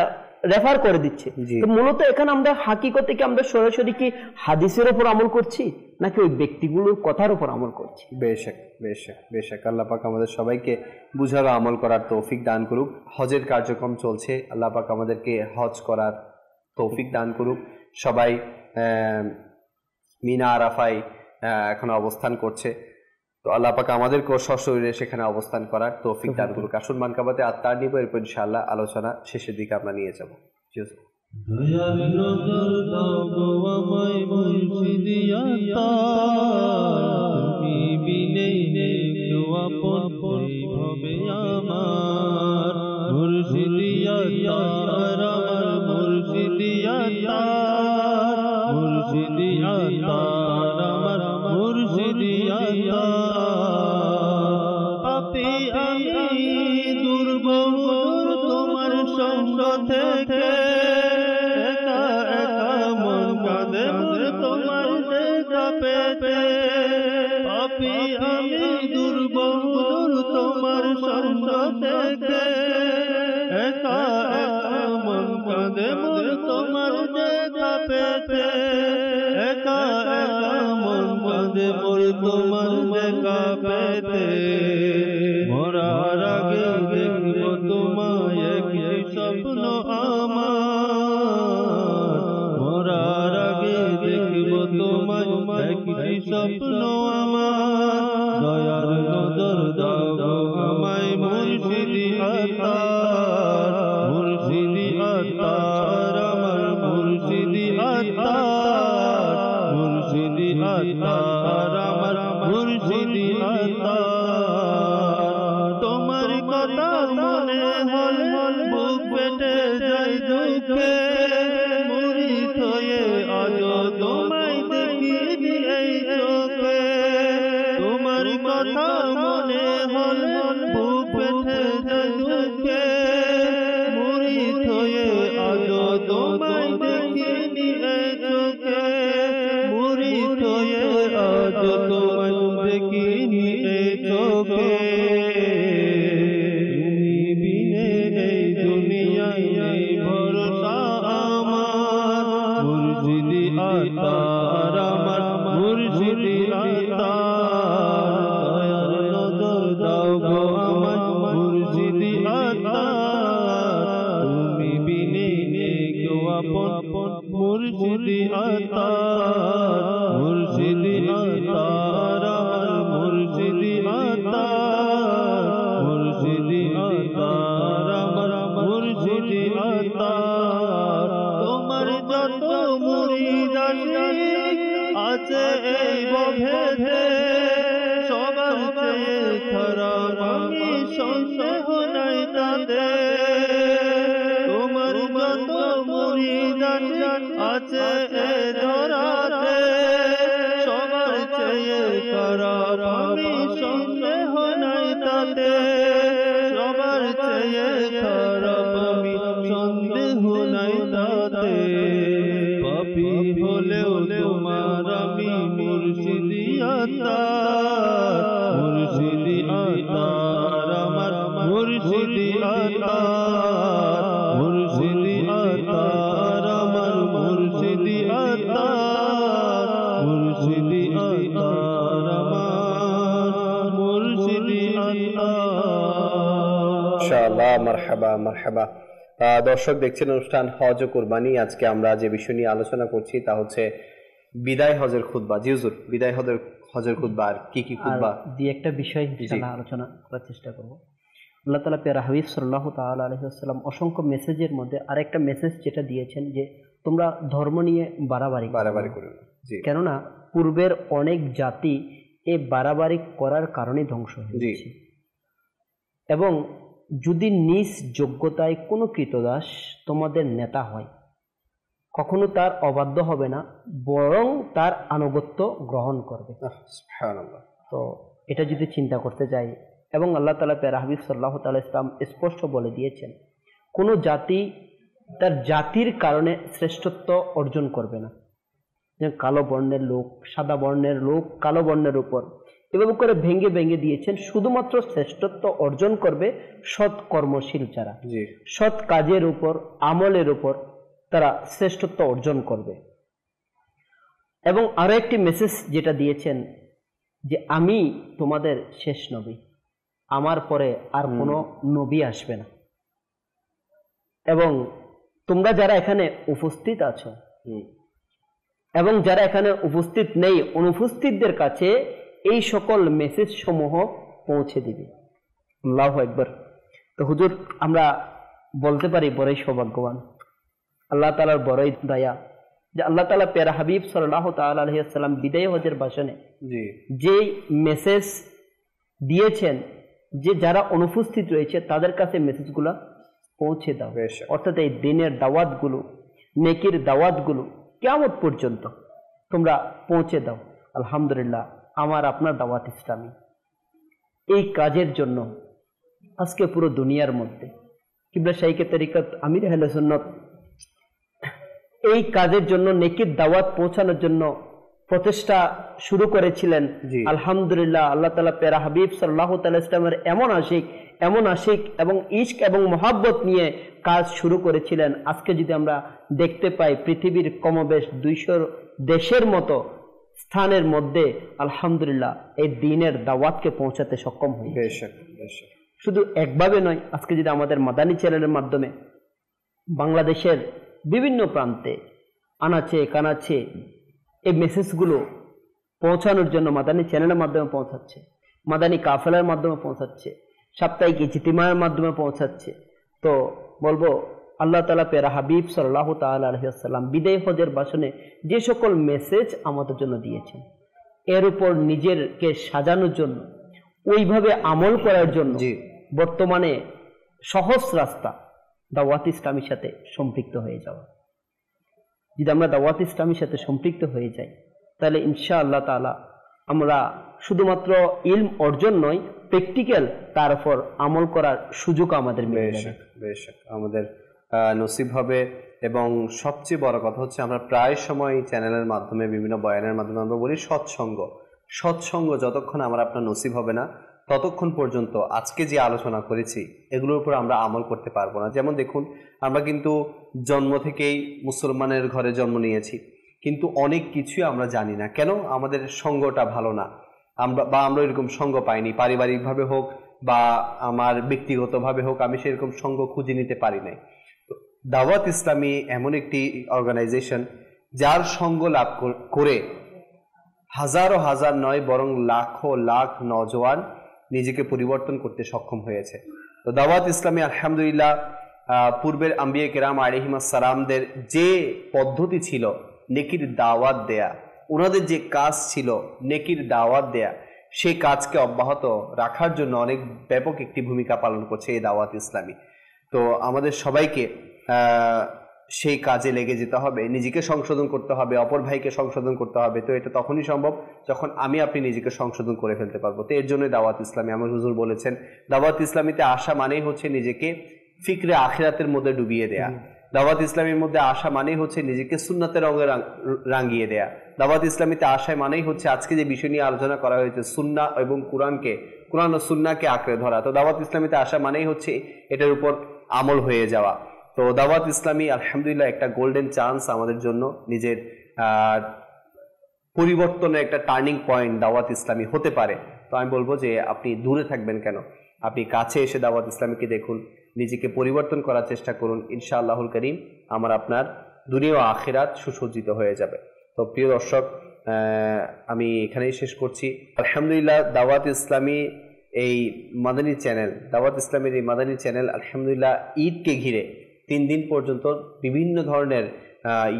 রেফার করে দিচ্ছে। তো মূলত এখানে আমরা হাকিকতে কি আমরা সরাসরি কি হাদিসের উপর আমল করছি নাকি ওই ব্যক্তিগুলোর কথার উপর আমল করছি? বেশক বেশক বেশক আল্লাহ পাক আমাদের সবাইকে বুঝার আমল করার তৌফিক দান করুক। হজের কার্যক্রম চলছে, আল্লাহ পাক আমাদেরকে হজ করার তৌফিক দান করুক। সবাই মিনা আরাফায় এখন অবস্থান করছে, তো আল্লাহ পাক আমাদেরকেও সশরীরে সেখানে অবস্থান করার তৌফিক দান করুক। আসুন মানকাবাতে আত্মার নিব, এরপর ইনশাআল্লাহ আলোচনা শেষের দিকে আমরা নিয়ে যাব। দয়ার নজর দাও গো আমায় মুর্শিদিয়া তুমি বিনে কেউ আপন হবে আমার মুর্শিদিয়া তার আমার মুর্শিদিয়া তার মুর্শিদিয়া তার আমার মুর্শিদিয়া পাপী আমি দুর্বল তোমার সঙ্গ থেকে একা একা মন কাঁদে তোমার দেখা পেতে পাপী আমি দুর্বল তোমার সঙ্গ থেকে একা একা মন কাঁদে তোমার দেখা পেতে একা একা মন কাঁদে তোমার দেখা পেতে মরার আগে দেখব তোমায় কি স্বপ্ন আমার মরার আগে দেখব তোমায় কি স্বপ্ন আমার দয়ার নজর দাও আমায় মুর্শিদি আতার মুর্শিদি আতার আমার মুর্শিদি আতার মুর্শিদি আতার আমার মুর্শিদি আতার তোমার কথা মনে হলে বুক পেটে যায় দুঃখে মুরিদ হয়ে আজ তোমায় দেখিনি এই চোখে তোমার কথা মনে হলে বুক পেটে যায় দুঃখে মুরিদ হয়ে আজ তোমায় দেখিনি এই চোখে মুরিদ হয়ে আজ তোমায় দেখিনি এই চোখে তুমি বিনে এই দুনিয়ায় নেই ভরসা আমার মুর্শিদি আতার আমার মুর্শিদি আতার দয়ার নজর দাও গো আমার মুর্শিদি আতার তুমি বিনে নেই কেউ আপন মুর্শিদি আতার মুর্শিদি আতার আমার মুর্শিদি আতার মুর্শিদি আতার আমার মুর্শিদি আতার তোমার যত মুরিদ আছে এই ভেদে সবার চেয়ে খারাপ আমি সন্দেহ নাই তাতে তোমার যত মুরিদ আছে এই ধরাতে সবার চেয়ে খারাপ আমি সন্দেহ নাই তাতে সবার চেয়ে খারাপ আমি সন্দেহ নাই তাতে পাপী হলেও তোমার আমি মুর্শিদি আতার মুর্শিদি আতার আমার মুর্শিদি আতার মুর্শিদি আতার আমার মুর্শিদি আতার মুর্শিদি আতার আমার মুর্শিদি আতার ইনশাআল্লাহ। মারহাবা মারহাবা। দর্শক দেখছেন অনুষ্ঠান হজ ও কুরবানি। আজকে আমরা যে বিষয় নিয়ে আলোচনা করছি তা হচ্ছে বিদায় হজের খুতবা। জি হুজুর, বিদায় হজের খুতবা আর কি কি খুতবা দিয়ে একটা বিষয় ইনশাআল্লাহ আলোচনা করার চেষ্টা করব। আল্লাহ তাআলা পেয়ারা হাবিব সাল্লাল্লাহু তাআলা আলাইহি ওয়াসাল্লাম অসংখ্য মেসেজের মধ্যে আরেকটা মেসেজ যেটা দিয়েছেন যে তোমরা ধর্ম নিয়ে বাড়াবাড়ি করো। জি, কেননা পূর্বের অনেক জাতি এই বাড়াবাড়ি করার কারণে ধ্বংস হয়েছে এবং যদি নিজ যোগ্যতায় কোনো কৃতদাস তোমাদের নেতা হয় কখনো তার অবাধ্য হবে না, বরং তার আনুগত্য গ্রহণ করবে। সুবহানাল্লাহ। তো এটা যদি চিন্তা করতে যাই, এবং আল্লাহ তাআলা পেয়ারা হাবিব সাল্লাল্লাহু তাআলা ইসলাম স্পষ্ট বলে দিয়েছেন কোনো জাতি তার জাতির কারণে শ্রেষ্ঠত্ব অর্জন করবে না। কালো বর্ণের লোক, সাদা বর্ণের লোক, কালো বর্ণের উপর এভাবে করে ভেঙে ভেঙে দিয়েছেন। শুধুমাত্র শ্রেষ্ঠত্ব অর্জন করবে সৎ কর্মশীল যারা, সৎ কাজের উপর, আমলের উপর তারা শ্রেষ্ঠত্ব অর্জন করবে। এবং আরো একটি মেসেজ যেটা দিয়েছেন যে আমি তোমাদের শেষ নবী, আমার পরে আর কোনো নবী আসবে না। এবং তোমরা যারা এখানে উপস্থিত আছো এবং যারা এখানে উপস্থিত নেই, অনুপস্থিতদের কাছে এই সকল মেসেজ সমূহ পৌঁছে দিবে। আল্লাহু আকবার। তো হুজুর, আমরা বলতে পারি বড়ই সৌভাগ্যবান, আল্লাহ তাআলার বড়ই দয়া যে আল্লাহ তাআলা পেয়ারা হাবিব সাল্লাল্লাহু তাআলা আলাইহি ওয়াসাল্লাম বিদায় হজের ভাষণে যে মেসেজ দিয়েছেন যে যারা অনুপস্থিত রয়েছে তাদের কাছে মেসেজগুলো পৌঁছে দাও। অর্থাৎ এই দিনের দাওয়াতগুলো, নেকির দাওয়াতগুলো কিয়ামত পর্যন্ত তোমরা পৌঁছে দাও। আলহামদুলিল্লাহ, আমার আপনার দাওয়াত ইসলামী এই কাজের জন্য আজকে পুরো দুনিয়ার মধ্যে কিবলা শাইখে তরিকত আমির আহলে সুন্নাত এই কাজের জন্য নেকির দাওয়াত পৌঁছানোর জন্য প্রচেষ্টা শুরু করেছিলেন। আলহামদুলিল্লাহ, আল্লাহ তাআলা প্যারা হাবিব সাল্লাল্লাহু তাআলা ইসলামের এমন আশিক এবং ইশক এবং মহাব্বত নিয়ে কাজ শুরু করেছিলেন। আজকে যদি আমরা দেখতে পাই পৃথিবীর কমবেশ 200 দেশের মতো স্থানের মধ্যে আলহামদুলিল্লাহ এই দ্বীনের দাওয়াতকে পৌঁছাতে সক্ষম হয়েছে। শুধু একভাবে নয়, আজকে যদি আমাদের মাদানী চ্যানেলের মাধ্যমে বাংলাদেশের বিভিন্ন প্রান্তে আনাচে কানাচে এই মেসেজগুলো পৌঁছানোর জন্য মাদানী চ্যানেলের মাধ্যমে পৌঁছাচ্ছে, মাদানী কাফেলার মাধ্যমে পৌঁছাচ্ছে, সাপ্তাহিক ইজতিমার মাধ্যমে পৌঁছাচ্ছে। তো বলবো আল্লাহ তাআলা প্যারা হাবিব সাল্লাল্লাহু তাআলা আলাইহি ওয়াসাল্লাম বিদায় হজের ভাষণে যে সকল মেসেজ আমাদের জন্য দিয়েছেন, এর উপর নিজেরকে সাজানোর জন্য, ওইভাবে আমল করার জন্য বর্তমানে সহজ রাস্তা দাওয়াত ইসলামীর সাথে সম্পৃক্ত হয়ে যাওয়া। যদি আমরা দাওয়াত ইসলামীর সাথে সম্পৃক্ত হয়ে যাই তাহলে ইনশাআল্লাহ তাআলা আমরা শুধুমাত্র ইলম অর্জন নয়, প্র্যাকটিক্যাল তার উপর আমল করার সুযোগ আমাদের মিলে যাবে। বেশক আমাদের নসিব হবে। এবং সবচেয়ে বড় কথা হচ্ছে আমরা প্রায় সময় চ্যানেলের মাধ্যমে বিভিন্ন বয়ানের মাধ্যমে আমরা বলি সৎসঙ্গ যতক্ষণ আমার আপনার নসিব হবে না ততক্ষণ পর্যন্ত আজকে যে আলোচনা করেছি এগুলোর উপর আমরা আমল করতে পারবো না। যেমন দেখুন, আমরা কিন্তু জন্ম থেকেই মুসলমানের ঘরে জন্ম নিয়েছি, কিন্তু অনেক কিছুই আমরা জানি না। কেন? আমাদের সঙ্গটা ভালো না, আমরা এরকম সঙ্গ পাইনি, পারিবারিকভাবে হোক বা আমার ব্যক্তিগতভাবে হোক আমি সেরকম সঙ্গ খুঁজে নিতে পারি নাই। দাওয়াত ইসলামী এমন একটি অর্গানাইজেশন যার সঙ্গ লাভ করে হাজারো হাজার নয় বরং লাখো লাখ নওজোয়ান নিজেকে পরিবর্তন করতে সক্ষম হয়েছে। তো দাওয়াত ইসলামী আলহামদুলিল্লাহ পূর্বের আম্বিয়া কেরাম আলাইহিমুস সালামদের যে পদ্ধতি ছিল নেকির দাওয়াত দেয়া, ওনাদের যে কাজ ছিল নেকির দাওয়াত দেয়া, সেই কাজকে অব্যাহত রাখার জন্য অনেক ব্যাপক একটি ভূমিকা পালন করছে এই দাওয়াত ইসলামী। তো আমাদের সবাইকে সেই কাজে লেগে যেতে হবে, নিজেকে সংশোধন করতে হবে, অপর ভাইকে সংশোধন করতে হবে। তো এটা তখনই সম্ভব যখন আমি আপনি নিজেকে সংশোধন করে ফেলতে পারবো। তো এর জন্য দাওয়াত ইসলামী, আমার হুজুর বলেছেন দাওয়াত ইসলামীতে আসা মানেই হচ্ছে নিজেকে ফিকরে আখিরাতের মধ্যে ডুবিয়ে দেয়া। দাওয়াত ইসলামীর মধ্যে আসা মানেই হচ্ছে নিজেকে সুন্নাতের রঙে রাঙিয়ে দেয়া। দাওয়াত ইসলামীতে আসায় মানেই হচ্ছে আজকে যে বিষয় নিয়ে আলোচনা করা হয়েছে সুন্না এবং কোরআন ও সুন্নাকে আঁকড়ে ধরা। তো দাওয়াত ইসলামীতে আসা মানেই হচ্ছে এটার উপর আমল হয়ে যাওয়া। তো দাওয়াত ইসলামী আলহামদুলিল্লাহ একটা গোল্ডেন চান্স আমাদের জন্য, নিজের পরিবর্তনের একটা টার্নিং পয়েন্ট দাওয়াত ইসলামী হতে পারে। তো আমি বলবো যে আপনি দূরে থাকবেন কেন, আপনি কাছে এসে দাওয়াত ইসলামীকে দেখুন, নিজেকে পরিবর্তন করার চেষ্টা করুন। ইনশাআল্লাহুল করিম আমার আপনার দুনিয়া ও আখিরাত সুসজ্জিত হয়ে যাবে। তো প্রিয় দর্শক, আমি এখানেই শেষ করছি। আলহামদুলিল্লাহ দাওয়াত ইসলামী এই মাদানী চ্যানেল, দাওয়াত ইসলামের এই মাদানী চ্যানেল আলহামদুলিল্লাহ ঈদকে ঘিরে 3 দিন পর্যন্ত বিভিন্ন ধরনের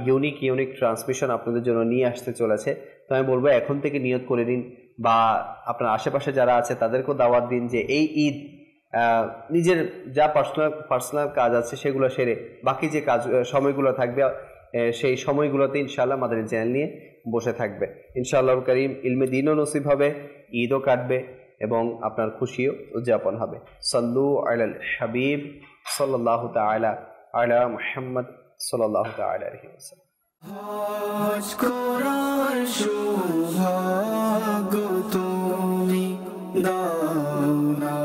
ইউনিক ট্রান্সমিশন আপনাদের জন্য নিয়ে আসতে চলেছে। তো আমি বলবো এখন থেকে নিয়ত করে নিন, বা আপনার আশেপাশে যারা আছে তাদেরকেও দাওয়াত দিন যে এই ঈদ নিজের যা পার্সোনাল কাজ আছে সেগুলো সেরে বাকি যে সময়গুলো থাকবে সেই সময়গুলোতে ইনশাআল্লাহ মাদানী চ্যানেল নিয়ে বসে থাকবে। ইনশাআল্লাহ করিম ইলমে দ্বীনও নসিব হবে, ঈদও কাটবে এবং আপনার খুশিও উদযাপন হবে। সাল্লু আলাল হাবিব সাল্লাল্লাহু তাআলা আলা মুহাম্মদ সাল্লাল্লাহু তাআলা আলাইহি ওয়াসাল্লাম। হজ করার সৌভাগ্য তুমি দাও না।